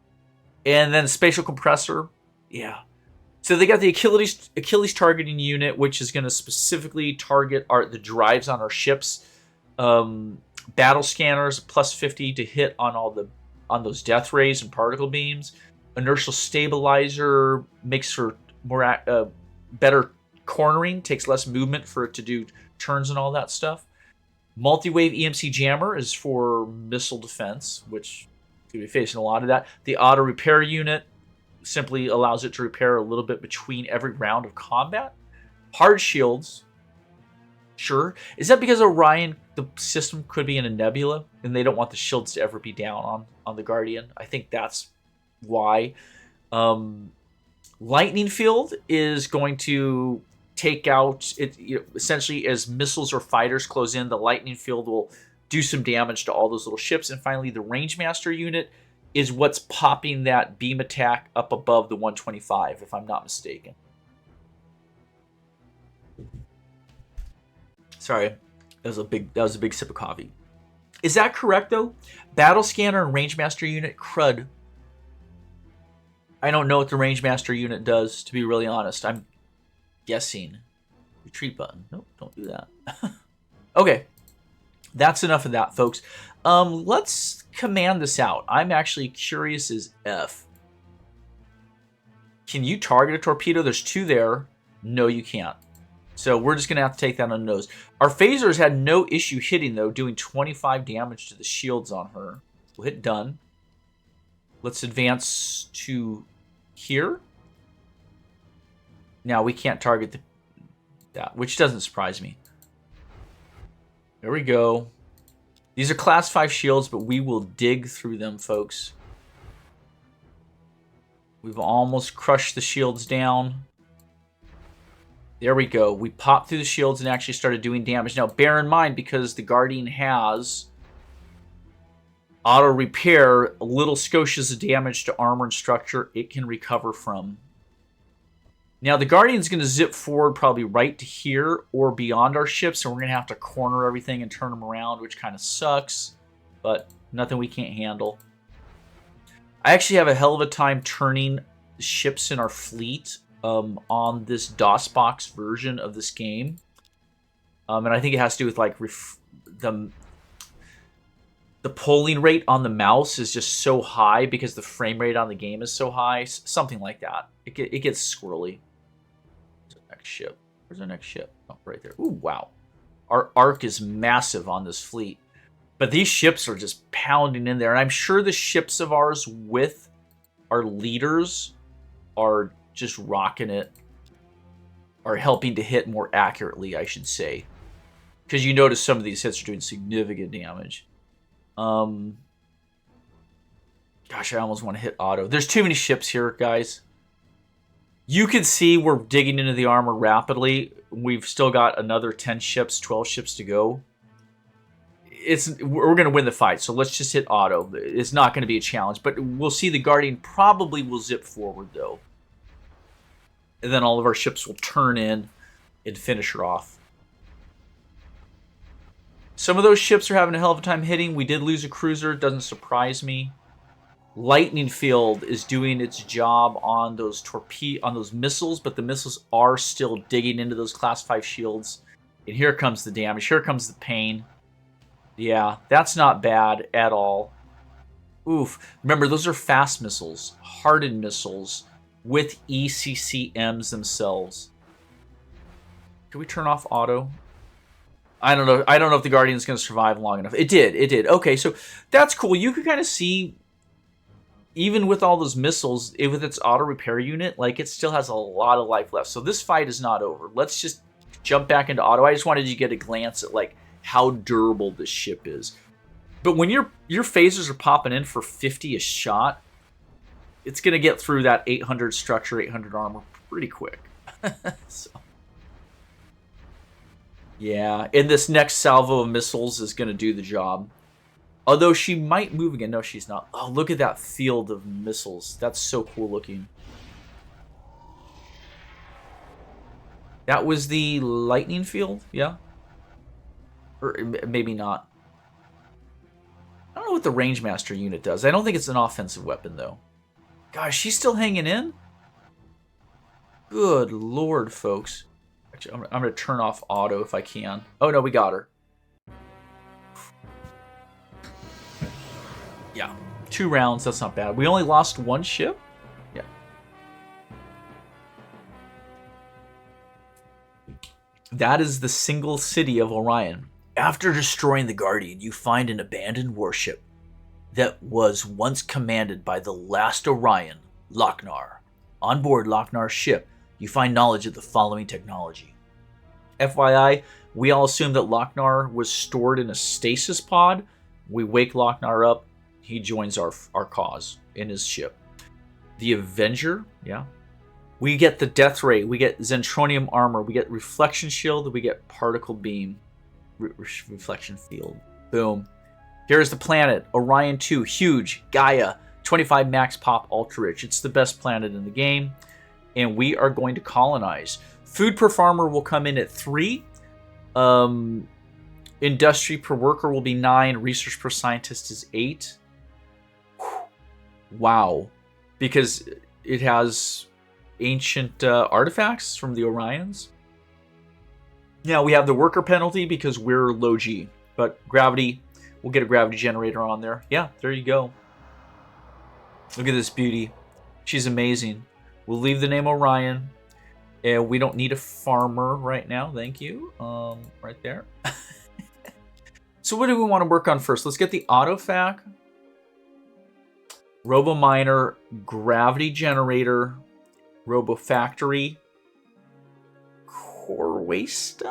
And then spatial compressor, yeah. So they got the Achilles targeting unit, which is going to specifically target the drives on our ships. Battle scanners, plus 50 to hit on those death rays and particle beams. Inertial stabilizer makes for more better cornering, takes less movement for it to do turns and all that stuff. Multi-wave EMC jammer is for missile defense, which could be facing a lot of that. The auto repair unit simply allows it to repair a little bit between every round of combat. Hard shields, sure. Is that because Orion, the system could be in a nebula, and they don't want the shields to ever be down on the Guardian? I think that's why. Lightning field is going to take out it, essentially as missiles or fighters close in. The lightning field will do some damage to all those little ships. And finally, the Rangemaster unit is what's popping that beam attack up above the 125, if I'm not mistaken. Sorry, that was a big sip of coffee. Is that correct though? Battle scanner and Rangemaster unit, crud. I don't know what the Rangemaster unit does, to be really honest. I'm guessing. Retreat button. Nope, don't do that. Okay. That's enough of that, folks. Let's command this out. I'm actually curious as F. Can you target a torpedo? There's 2 there. No, you can't. So we're just going to have to take that on the nose. Our phasers had no issue hitting, though, doing 25 damage to the shields on her. We'll hit done. Let's advance to here. Now, we can't target that, which doesn't surprise me. There we go. These are class 5 shields, but we will dig through them, folks. We've almost crushed the shields down. There we go. We popped through the shields and actually started doing damage. Now, bear in mind, because the Guardian has auto repair, little scotias of damage to armor and structure it can recover from. Now, the Guardian's going to zip forward probably right to here or beyond our ships, and we're going to have to corner everything and turn them around, which kind of sucks, but nothing we can't handle. I actually have a hell of a time turning ships in our fleet on this DOSBox version of this game. And I think it has to do with like the polling rate on the mouse is just so high because the frame rate on the game is so high. Something like that. It gets squirrely. Ship. Where's our next ship? Oh, right there. Ooh, wow. Our arc is massive on this fleet. But these ships are just pounding in there. And I'm sure the ships of ours with our leaders are just rocking it. Are helping to hit more accurately, I should say. Because you notice some of these hits are doing significant damage. Gosh, I almost want to hit auto. There's too many ships here, guys. You can see we're digging into the armor rapidly. We've still got another 10 ships, 12 ships to go. We're going to win the fight, so let's just hit auto. It's not going to be a challenge, but we'll see the Guardian probably will zip forward, though. And then all of our ships will turn in and finish her off. Some of those ships are having a hell of a time hitting. We did lose a cruiser. Doesn't surprise me. Lightning Field is doing its job on those missiles, but the missiles are still digging into those Class 5 shields. And here comes the damage. Here comes the pain. Yeah, that's not bad at all. Oof. Remember, those are fast missiles, hardened missiles with ECCMs themselves. Can we turn off auto? I don't know. I don't know if the Guardian's going to survive long enough. It did. It did. Okay, so that's cool. You can kind of see, even with all those missiles, with its auto repair unit, like it still has a lot of life left. So this fight is not over. Let's just jump back into auto. I just wanted you to get a glance at like how durable this ship is. But when your phasers are popping in for 50 a shot, it's going to get through that 800 structure, 800 armor pretty quick. So. Yeah, and this next salvo of missiles is going to do the job. Although she might move again. No, she's not. Oh, look at that field of missiles. That's so cool looking. That was the lightning field? Yeah? Or maybe not. I don't know what the Rangemaster unit does. I don't think it's an offensive weapon, though. Gosh, she's still hanging in? Good lord, folks. Actually, I'm going to turn off auto if I can. Oh, no, we got her. Yeah, 2 rounds. That's not bad. We only lost 1 ship? Yeah. That is the single city of Orion. After destroying the Guardian, you find an abandoned warship that was once commanded by the last Orion, Lochnar. On board Lochnar's ship, you find knowledge of the following technology. FYI, we all assume that Lochnar was stored in a stasis pod. We wake Lochnar up. He joins our cause in his ship. The Avenger, yeah. We get the Death Ray. We get Zentronium armor. We get Reflection Shield. We get Particle Beam. Reflection Field. Boom. Here's the planet. Orion 2. Huge. Gaia. 25 max pop ultra rich. It's the best planet in the game. And we are going to colonize. Food per farmer will come in at 3. Industry per worker will be 9. Research per scientist is 8. Wow. Because it has ancient artifacts from the Orions. Now we have the worker penalty because we're low G. But gravity, we'll get a gravity generator on there. Yeah, there you go. Look at this beauty. She's amazing. We'll leave the name Orion. And we don't need a farmer right now. Thank you. Right there. So what do we want to work on first? Let's get the autofac. Robo-miner. Gravity generator. Robo-factory. Core waste.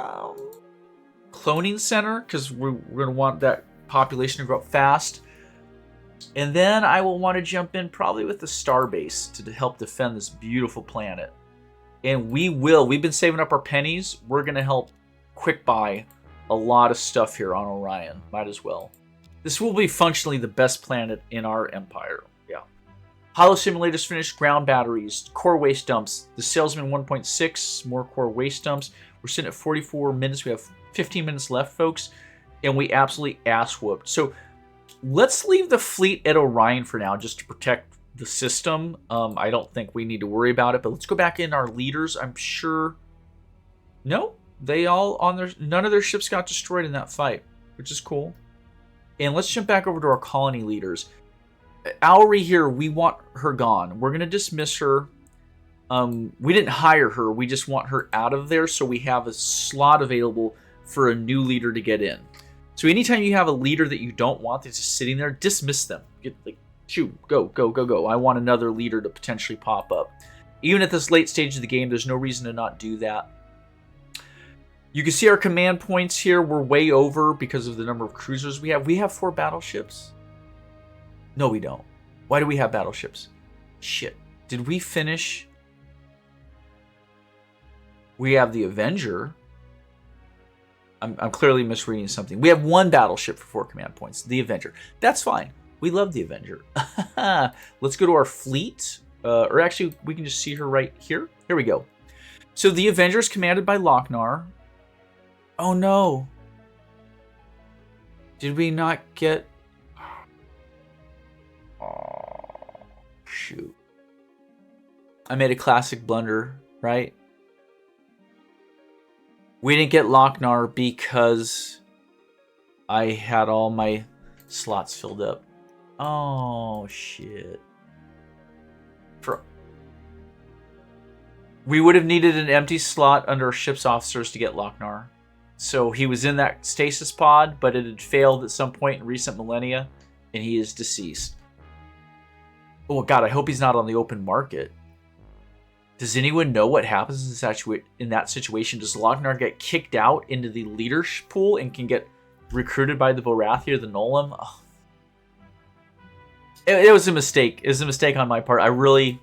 Cloning center. Because we're going to want that population to grow up fast. And then I will want to jump in probably with the starbase to help defend this beautiful planet. And we will. We've been saving up our pennies. We're going to help quick buy a lot of stuff here on Orion. Might as well. This will be functionally the best planet in our empire. Yeah. Holo simulators finished. Ground batteries. Core waste dumps. The Salesman 1.6. More core waste dumps. We're sitting at 44 minutes. We have 15 minutes left, folks. And we absolutely ass-whooped. So let's leave the fleet at Orion for now just to protect the system. I don't think we need to worry about it, but let's go back in our leaders. I'm sure. No, they all on their. None of their ships got destroyed in that fight, which is cool. And let's jump back over to our colony leaders. Owry here, we want her gone. We're gonna dismiss her. We didn't hire her. We just want her out of there, so we have a slot available for a new leader to get in. So anytime you have a leader that you don't want that's just sitting there, dismiss them. Get like. Shoot, go, go, go, go. I want another leader to potentially pop up. Even at this late stage of the game, there's no reason to not do that. You can see our command points here. We're way over because of the number of cruisers we have. We have 4 battleships. No, we don't. Why do we have battleships? Shit. Did we finish? We have the Avenger. I'm clearly misreading something. We have 1 battleship for 4 command points. The Avenger. That's fine. We love the Avenger. Let's go to our fleet. Or actually, we can just see her right here. Here we go. So the Avenger is commanded by Lochnar. Oh no. Did we not get... Oh, shoot. I made a classic blunder, right? We didn't get Lochnar because I had all my slots filled up. Oh, shit. We would have needed an empty slot under our ship's officers to get Lochnar. So he was in that stasis pod, but it had failed at some point in recent millennia, and he is deceased. Oh, God, I hope he's not on the open market. Does anyone know what happens in that situation? Does Lochnar get kicked out into the leadership pool and can get recruited by the Borathi or the Nolam? Oh. It was a mistake. It was a mistake on my part. I really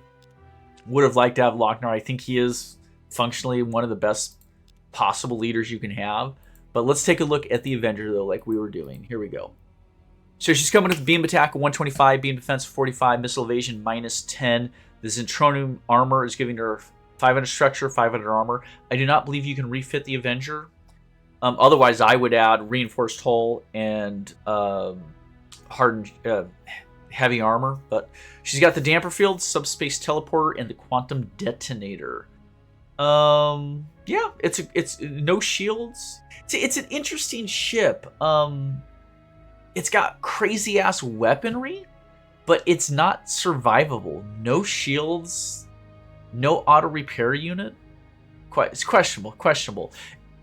would have liked to have Lochnar. I think he is functionally one of the best possible leaders you can have. But let's take a look at the Avenger, though, like we were doing. Here we go. So she's coming with beam attack of 125, beam defense 45, missile evasion -10. The Zentronium armor is giving her 500 structure, 500 armor. I do not believe you can refit the Avenger. Otherwise, I would add reinforced hull and hardened heavy armor. But she's got the damper field, subspace teleporter, and the quantum detonator. Yeah, it's no shields. It's an interesting ship. It's got crazy ass weaponry, but it's not survivable. No shields, no auto repair unit. It's questionable.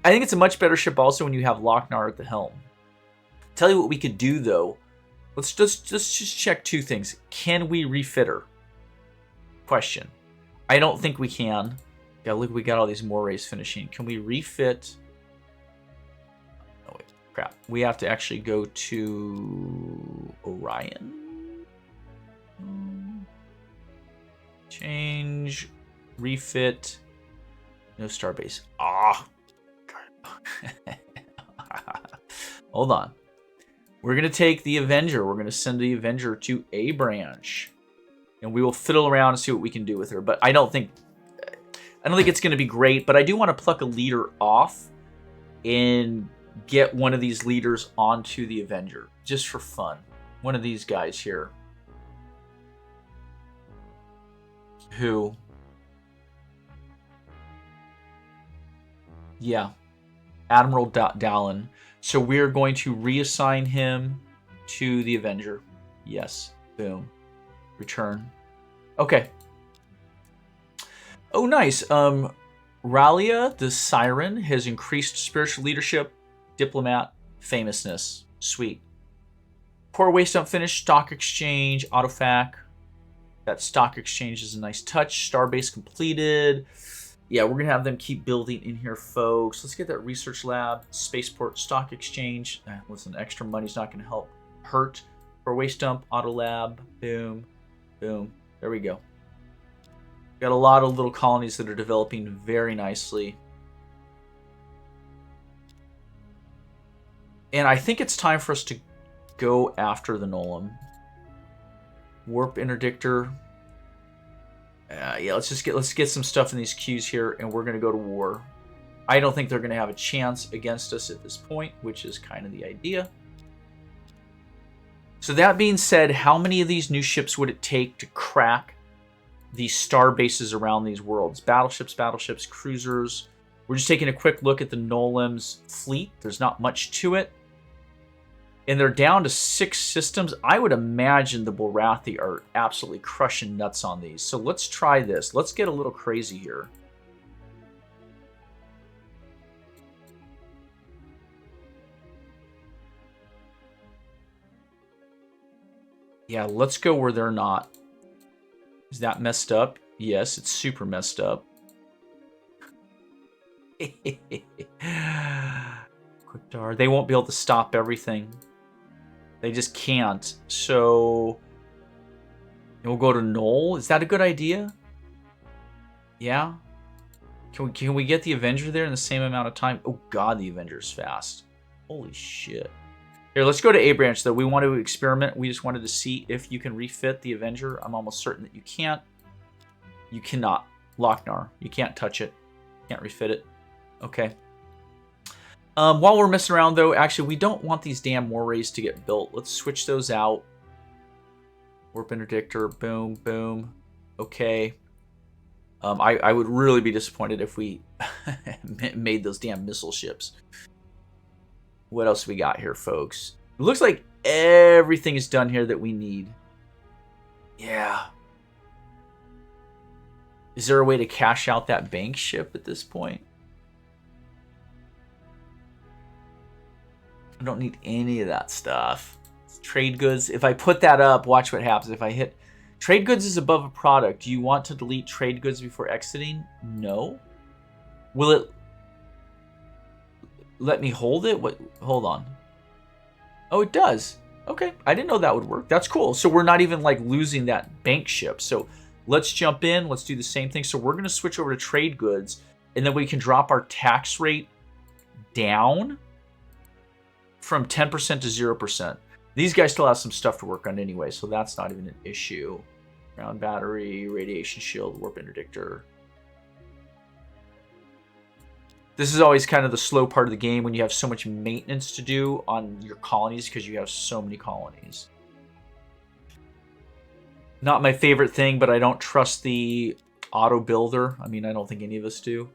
I think it's a much better ship also when you have Lochnar at the helm. Tell you what we could do though. Let's just check 2 things. Can we refit her? Question. I don't think we can. Yeah, look, we got all these morays finishing. Can we refit? Oh wait, crap. We have to actually go to Orion. Change, refit, no starbase. Ah. Hold on. We're going to take the Avenger. We're going to send the Avenger to A branch. And we will fiddle around and see what we can do with her. But I don't think it's going to be great. But I do want to pluck a leader off and get one of these leaders onto the Avenger. Just for fun. One of these guys here. Who? Yeah. Admiral Dallin. So we're going to reassign him to the Avenger. Yes. Boom. Return. Okay. Oh, nice. Ralia, the Siren, has increased spiritual leadership, diplomat, famousness. Sweet. Core waste dump finish, stock exchange, autofac. That stock exchange is a nice touch. Starbase completed. Yeah, we're going to have them keep building in here, folks. Let's get that research lab, spaceport, stock exchange. Listen, extra money's not going to help hurt. For waste dump, auto lab, boom, boom. There we go. Got a lot of little colonies that are developing very nicely. And I think it's time for us to go after the Nolam. Warp interdictor. Yeah, let's get some stuff in these queues here, and we're gonna go to war. I don't think they're gonna have a chance against us at this point, which is kind of the idea. So that being said, how many of these new ships would it take to crack the star bases around these worlds? Battleships, cruisers. We're just taking a quick look at the Nolam's fleet. There's not much to it. And they're down to 6 systems. I would imagine the Borathi are absolutely crushing nuts on these. So let's try this. Let's get a little crazy here. Yeah, let's go where they're not. Is that messed up? Yes, it's super messed up. Quickdar. They won't be able to stop everything. They just can't. So we'll go to Knoll. Is that a good idea? Yeah. Can we get the Avenger there in the same amount of time? Oh god, the Avenger's fast. Holy shit. Here, let's go to A branch though. We want to experiment. We just wanted to see if you can refit the Avenger. I'm almost certain that you can't. You cannot. Lochnar. You can't touch it. Can't refit it. Okay. While we're messing around though, actually we don't want these damn Morays to get built. Let's switch those out. Warp Interdictor. Boom, boom. Okay. I would really be disappointed if we made those damn missile ships. What else we got here, folks? It looks like everything is done here that we need. Yeah. Is there a way to cash out that bank ship at this point? I don't need any of that stuff. Trade goods. If I put that up, watch what happens. If I hit... Trade goods is above a product. Do you want to delete trade goods before exiting? No. Will it let me hold it? What? Hold on. Oh, it does. Okay. I didn't know that would work. That's cool. So we're not even like losing that bank ship. So let's jump in. Let's do the same thing. So we're going to switch over to trade goods, and then we can drop our tax rate down from 10% to 0%. These guys still have some stuff to work on anyway, so that's not even an issue. Ground battery, radiation shield, warp interdictor. This is always kind of the slow part of the game when you have so much maintenance to do on your colonies because you have so many colonies. Not my favorite thing, but I don't trust the auto builder. I mean, I don't think any of us do.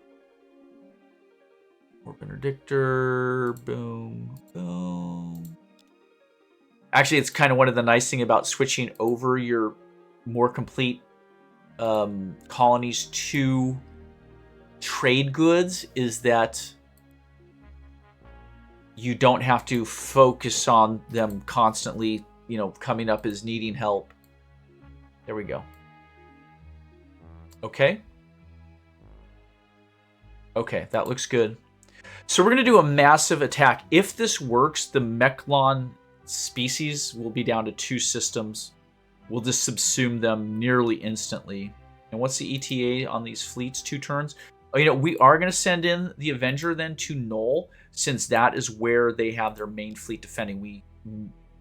Warp interdictor, boom, boom. Actually, it's kind of one of the nice thing about switching over your more complete colonies to trade goods is that you don't have to focus on them constantly, you know, coming up as needing help. There we go. Okay. Okay, that looks good. So we're going to do a massive attack. If this works, the Mechlon species will be down to 2 systems. We'll just subsume them nearly instantly. And what's the ETA on these fleets? 2 turns? Oh, you know, we are going to send in the Avenger then to Null, since that is where they have their main fleet defending.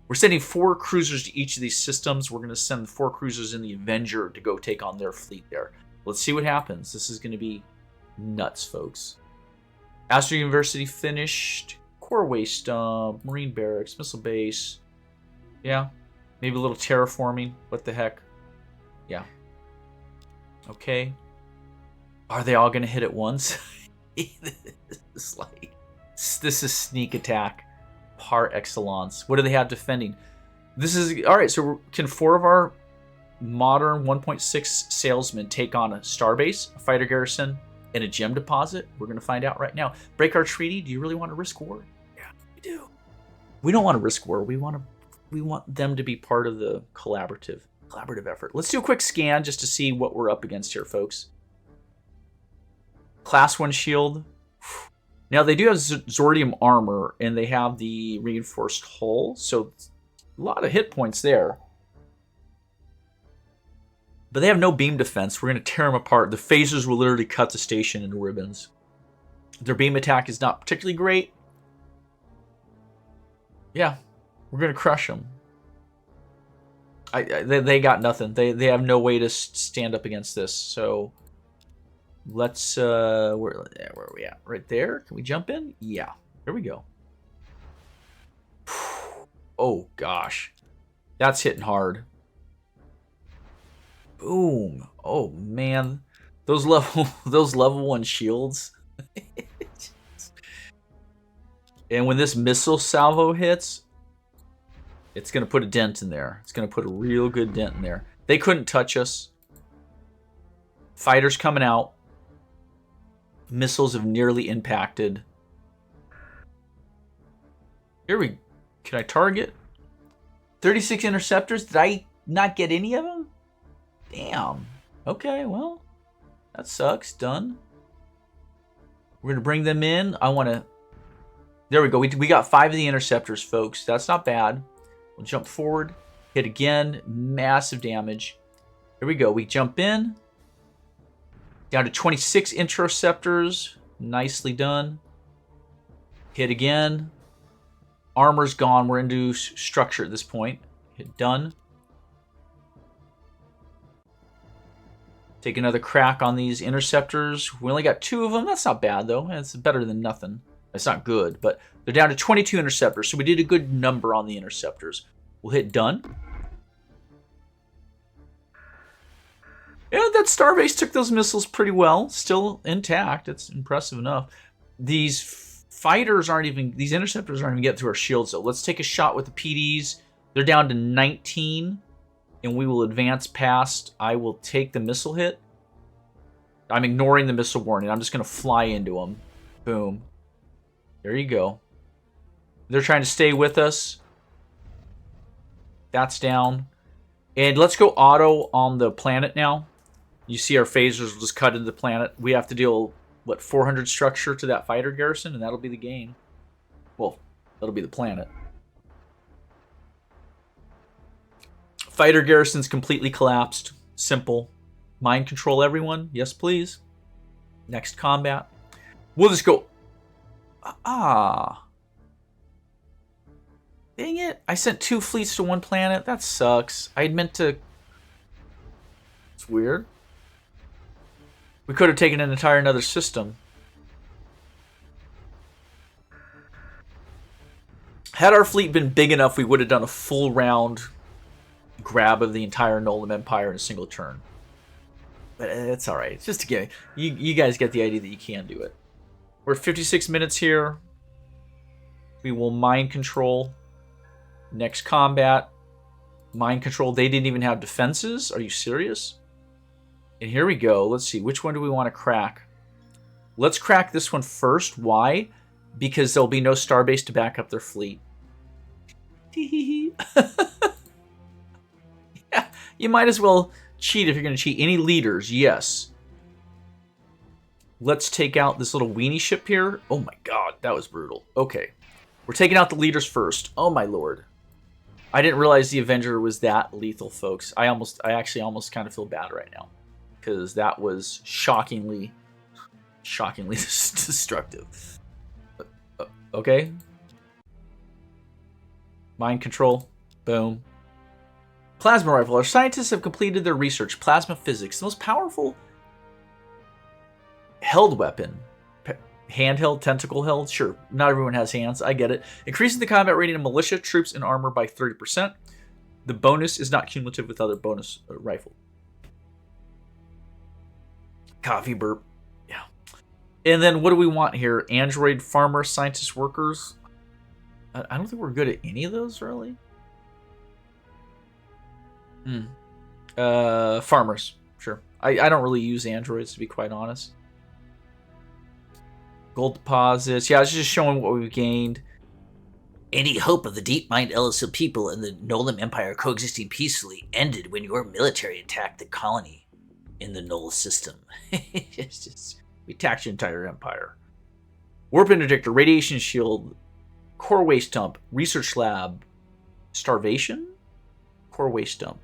We're sending 4 cruisers to each of these systems. We're going to send 4 cruisers in the Avenger to go take on their fleet there. Let's see what happens. This is going to be nuts, folks. Astro University finished. Core waste dump, marine barracks, missile base. Yeah, maybe a little terraforming. What the heck? Yeah. Okay. Are they all going to hit at once? This is sneak attack par excellence. What do they have defending? This is all right. So can 4 of our modern 1.6 salesmen take on a starbase, a fighter garrison, and a gem deposit? We're going to find out right now. Break our treaty. Do you really want to risk war? Yeah, we do. We don't want to risk war. We want them to be part of the collaborative effort. Let's do a quick scan just to see what we're up against here, folks. Class 1 shield. Now, they do have Zordium armor, and they have the reinforced hull, so a lot of hit points there. But they have no beam defense. We're going to tear them apart. The phasers will literally cut the station into ribbons. Their beam attack is not particularly great. Yeah, we're going to crush them. They got nothing. They have no way to stand up against this, so... Let's, where are we at? Right there? Can we jump in? Yeah. Here we go. Oh, gosh. That's hitting hard. Boom. Oh, man. Those level 1 shields. And when this missile salvo hits, it's going to put a dent in there. It's going to put a real good dent in there. They couldn't touch us. Fighters coming out. Missiles have nearly impacted. Can I target? 36 interceptors? Did I not get any of them? Damn. Okay, well, that sucks. Done. We're going to bring them in. I want to... There we go. We got 5 of the interceptors, folks. That's not bad. We'll jump forward. Hit again. Massive damage. Here we go. We jump in. Down to 26 interceptors. Nicely done. Hit again. Armor's gone. We're into structure at this point. Hit done. Take another crack on these interceptors. We only got 2 of them. That's not bad, though. It's better than nothing. It's not good, but they're down to 22 interceptors, so we did a good number on the interceptors. We'll hit done. Yeah, that Starbase took those missiles pretty well. Still intact. It's impressive enough. These fighters aren't even... These interceptors aren't even getting through our shields, though. Let's take a shot with the PDs. They're down to 19. And we will advance past. I will take the missile hit. I'm ignoring the missile warning. I'm just going to fly into them. Boom. There you go. They're trying to stay with us. That's down. And let's go auto on the planet now. You see our phasers will just cut into the planet. We have to deal, what, 400 structure to that fighter garrison, and that'll be the game. Well, that'll be the planet. Fighter garrison's completely collapsed. Simple. Mind control everyone. Yes, please. Next combat. We'll just go... Dang it. I sent 2 fleets to 1 planet. That sucks. I had meant to... It's weird. We could have taken an entire another system. Had our fleet been big enough, we would have done a full round... grab of the entire Nolan Empire in a single turn. But it's alright. It's just a game. You guys get the idea that you can do it. We're 56 minutes here. We will mind control. Next combat. Mind control. They didn't even have defenses. Are you serious? And here we go. Let's see. Which one do we want to crack? Let's crack this one first. Why? Because there'll be no starbase to back up their fleet. You might as well cheat if you're going to cheat. Any leaders? Yes. Let's take out this little weenie ship here. Oh my god, that was brutal. Okay. We're taking out the leaders first. Oh my lord. I didn't realize the Avenger was that lethal, folks. I actually almost kind of feel bad right now. Because that was shockingly destructive. Okay. Mind control. Boom. Plasma rifle. Our scientists have completed their research. Plasma physics. The most powerful held weapon. Handheld, tentacle held. Sure, not everyone has hands. I get it. Increasing the combat rating of militia, troops, and armor by 30%. The bonus is not cumulative with other bonus rifle. Coffee burp. Yeah. And then what do we want here? Android, farmer, scientist, workers. I don't think we're good at any of those, really. Farmers. Sure. I don't really use androids, to be quite honest. Gold deposits. Yeah, I was just showing what we've gained. Any hope of the DeepMind LLC people and the Nolan Empire coexisting peacefully ended when your military attacked the colony in the Null system. We attacked your entire empire. Warp interdictor, radiation shield, core waste dump, research lab, starvation, core waste dump.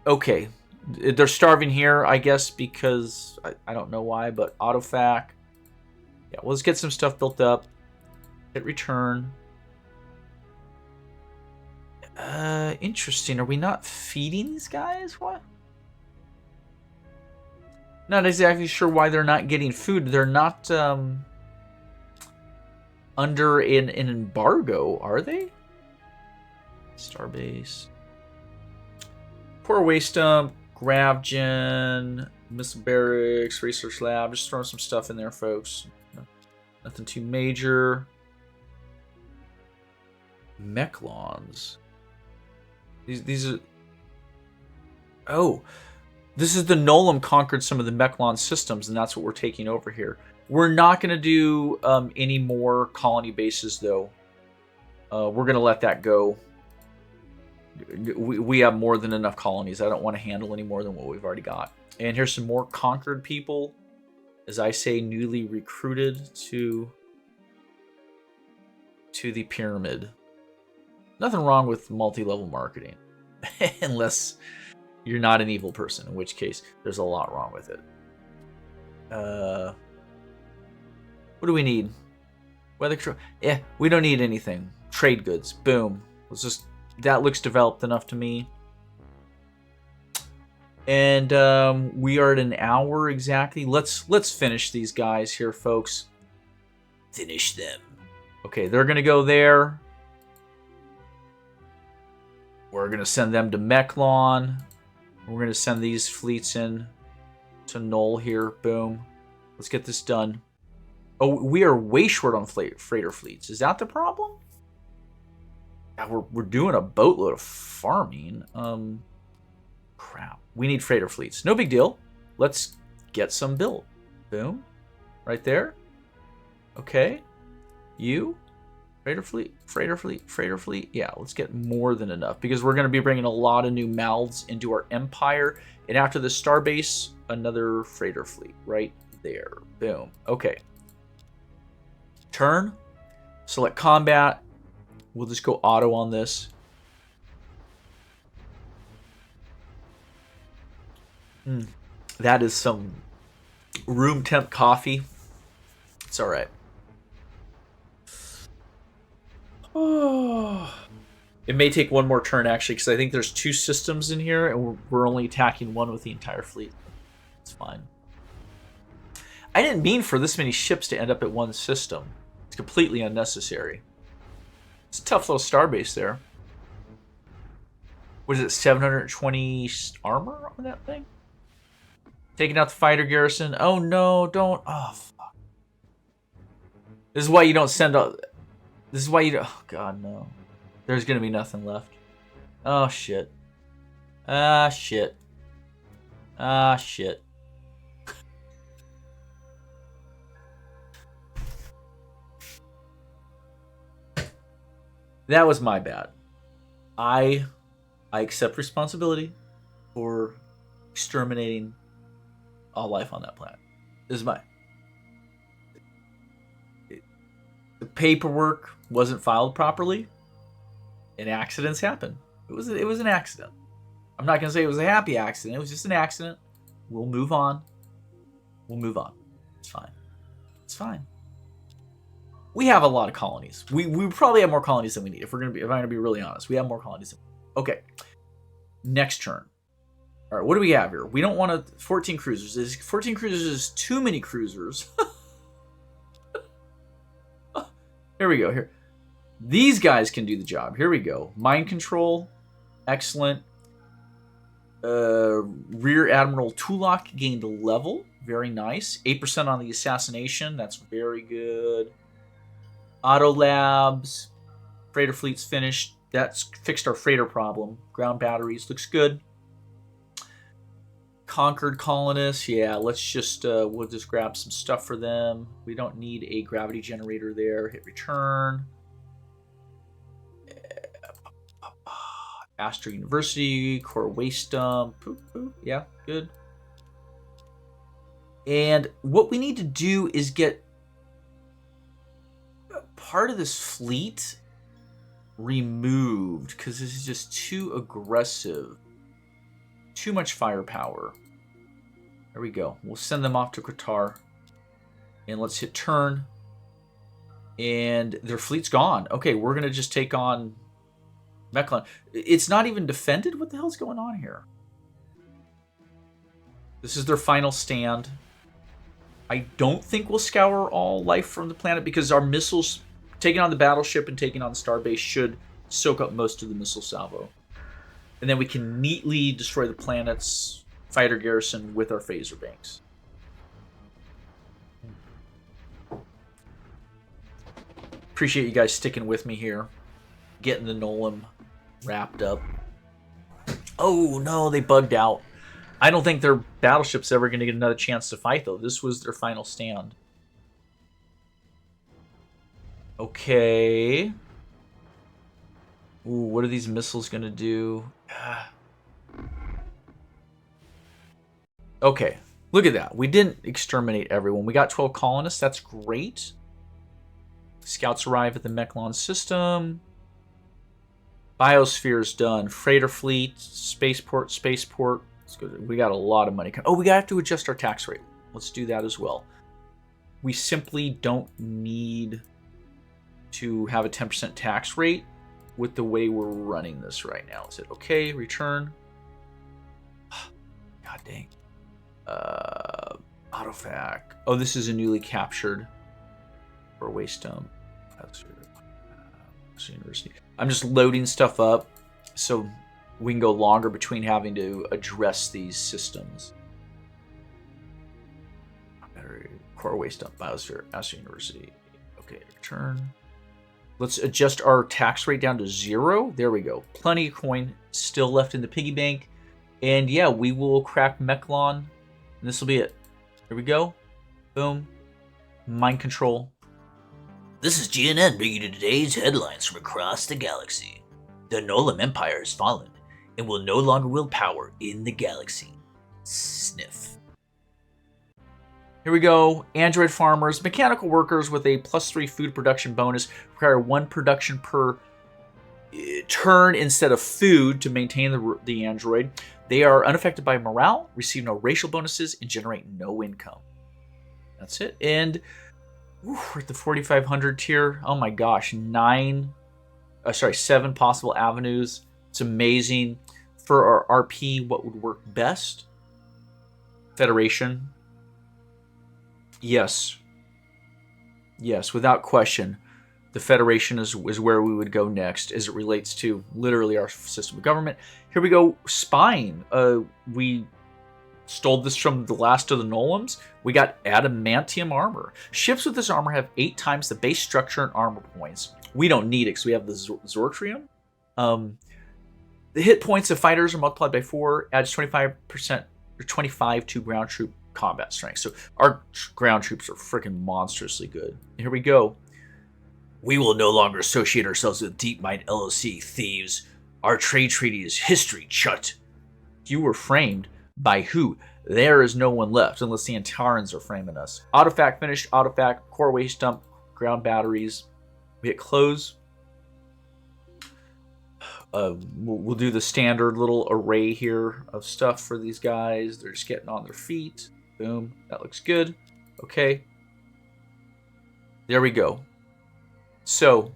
Okay. They're starving here, I guess, because I don't know why, but autofac. Yeah, well, let's get some stuff built up. Hit return. Interesting. Are we not feeding these guys? What? Not exactly sure why they're not getting food. They're not under an embargo, are they? Starbase. Core waste dump. Gravgen, missile barracks, research lab. Just throwing some stuff in there, folks. Nothing too major. Mechlons. These are... Oh. This is the Nolan conquered some of the Mechlon systems, and that's what we're taking over here. We're not going to do any more colony bases, though. We're going to let that go. We have more than enough colonies. I don't want to handle any more than what we've already got. And here's some more conquered people. As I say, newly recruited to the pyramid. Nothing wrong with multi-level marketing. Unless you're not an evil person, in which case there's a lot wrong with it. What do we need? Weather control. Yeah, we don't need anything. Trade goods. Boom. Let's just. That looks developed enough to me. And we are at an hour exactly. Let's finish these guys here, folks. Finish them. Okay, they're gonna go there. We're gonna send them to Mechlon. We're gonna send these fleets in to Null here. Boom. Let's get this done. Oh, we are way short on freighter fleets. Is that the problem? Yeah, we're doing a boatload of farming. Crap. We need freighter fleets. No big deal. Let's get some built. Boom. Right there. Okay. You. Freighter fleet. Freighter fleet. Freighter fleet. Yeah, let's get more than enough because we're going to be bringing a lot of new mouths into our empire. And after the starbase, another freighter fleet right there. Boom. Okay. Turn. Select combat. We'll just go auto on this. That is some room temp coffee. It's all right. Oh. It may take one more turn actually, because I think there's 2 systems in here, and we're only attacking one with the entire fleet. It's fine. I didn't mean for this many ships to end up at one system. It's completely unnecessary. It's a tough little starbase there. What is it, 720 armor on that thing? Taking out the fighter garrison. Oh no, don't. Oh, fuck. This is why you don't send out. This is why you don't. Oh, God, no. There's going to be nothing left. Oh, shit. Ah, shit. Ah, shit. That was my bad. I accept responsibility for exterminating all life on that planet. This is mine. The paperwork wasn't filed properly, and accidents happen. It was an accident. I'm not gonna say it was a happy accident. It was just an accident. We'll move on. We'll move on. It's fine. It's fine. We have a lot of colonies. We probably have more colonies than we need. If I'm gonna be really honest, we have more colonies. Okay. Next turn. All right, what do we have here? We don't want 14 cruisers. 14 cruisers is too many cruisers. Here we go. Here, these guys can do the job. Here we go. Mind control, excellent. Rear Admiral Tulak gained a level, very nice. 8% on the assassination, that's very good. Auto labs, freighter fleet's finished. That's fixed our freighter problem. Ground batteries looks good. Conquered colonists, yeah, let's just we'll just grab some stuff for them. We don't need a gravity generator there. Hit return. Astra University, core waste dump. Poop, poop. Yeah, good. And what we need to do is get part of this fleet removed because this is just too aggressive. Too much firepower. There we go. We'll send them off to Qatar. And let's hit turn. And their fleet's gone. Okay, we're going to just take on Mechlon. It's not even defended? What the hell's going on here? This is their final stand. I don't think we'll scour all life from the planet because our missiles, taking on the battleship and taking on the starbase, should soak up most of the missile salvo. And then we can neatly destroy the planet's fighter garrison with our phaser banks. Appreciate you guys sticking with me here. Getting the Nolan wrapped up. Oh, no, they bugged out. I don't think their battleship's ever going to get another chance to fight, though. This was their final stand. Okay. Ooh, what are these missiles going to do? Okay, look at that. We didn't exterminate everyone. We got 12 colonists. That's great. Scouts arrive at the Mechlon system. Biosphere is done. Freighter fleet, spaceport. Let's go. We got a lot of money. Oh, we have to adjust our tax rate. Let's do that as well. We simply don't need to have a 10% tax rate with the way we're running this right now. Is it okay? Return. God dang. Autofac. Oh, this is a newly captured or waste dump. University. I'm just loading stuff up so we can go longer between having to address these systems. Core waste dump, biosphere, Astor University. Okay, return. Let's adjust our tax rate down to 0. There we go. Plenty of coin still left in the piggy bank. And yeah, we will crack Mechlon. And this will be it. Here we go. Boom. Mind control. This is GNN bringing you today's headlines from across the galaxy. The Nolam Empire has fallen and will no longer wield power in the galaxy. Sniff. Here we go. Android farmers, mechanical workers with a +3 food production bonus require 1 production per turn instead of food to maintain the android. They are unaffected by morale, receive no racial bonuses, and generate no income. That's it. And we're at the 4,500 tier. Oh my gosh, 7 possible avenues. It's amazing. For our RP, what would work best? Federation. Yes, without question. The Federation is where we would go next as it relates to literally our system of government. Here we go, spying. We stole this from the last of the Nolams. We got adamantium armor. Ships with this armor have 8 times the base structure and armor points. We don't need it because we have the Zortrium. The hit points of fighters are multiplied by 4, adds 25% or 25 to ground troop combat strength. So our ground troops are freaking monstrously good. Here we go. We will no longer associate ourselves with DeepMind LLC thieves. Our trade treaty is history, chut. You were framed by who? There is no one left unless the Antarans are framing us. Autofac finished. Autofac, core waste dump, ground batteries. We hit close. We'll do the standard little array here of stuff for these guys. They're just getting on their feet. Boom. That looks good. Okay. There we go. So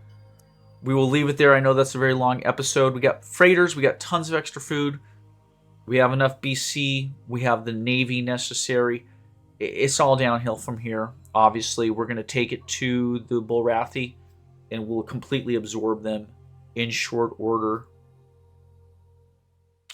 we will leave it there. I know that's a very long episode. We got freighters. We got tons of extra food. We have enough BC. We have the Navy necessary. It's all downhill from here. Obviously, we're going to take it to the Bulrathi, and we'll completely absorb them in short order.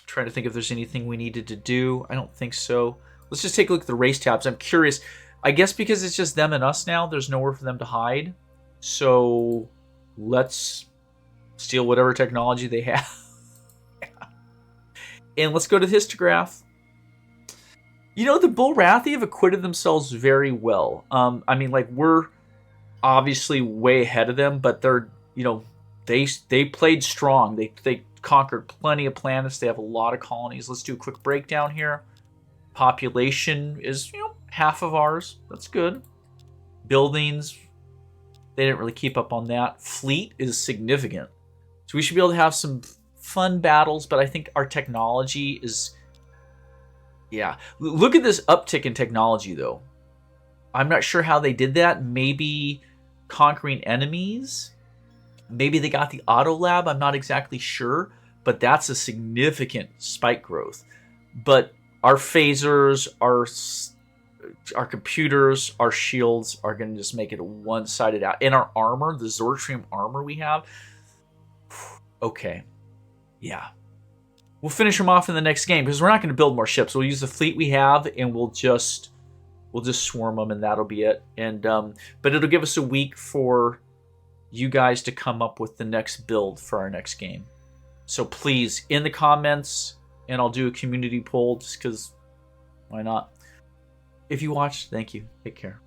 Trying to think if there's anything we needed to do. I don't think so. Let's just take a look at the race tabs. I'm curious. I guess because it's just them and us now, there's nowhere for them to hide. So let's steal whatever technology they have. And let's go to the histograph. You know, the Bulrathi have acquitted themselves very well. I mean, like, we're obviously way ahead of them, but they're, you know, they played strong. They conquered plenty of planets. They have a lot of colonies. Let's do a quick breakdown here. Population is, you know, half of ours. That's good. Buildings, they didn't really keep up on that. Fleet is significant. So we should be able to have some fun battles, but I think our technology is... Yeah. Look at this uptick in technology, though. I'm not sure how they did that. Maybe conquering enemies? Maybe they got the auto lab. I'm not exactly sure. But that's a significant spike growth. But our phasers, our computers, our shields are going to just make it a one-sided out. And our armor, the Zortrium armor we have. Okay. Yeah. We'll finish them off in the next game because we're not going to build more ships. We'll use the fleet we have and we'll just swarm them and that'll be it. And but it'll give us a week for you guys to come up with the next build for our next game. So please, in the comments, and I'll do a community poll just because why not? If you watched, thank you. Take care.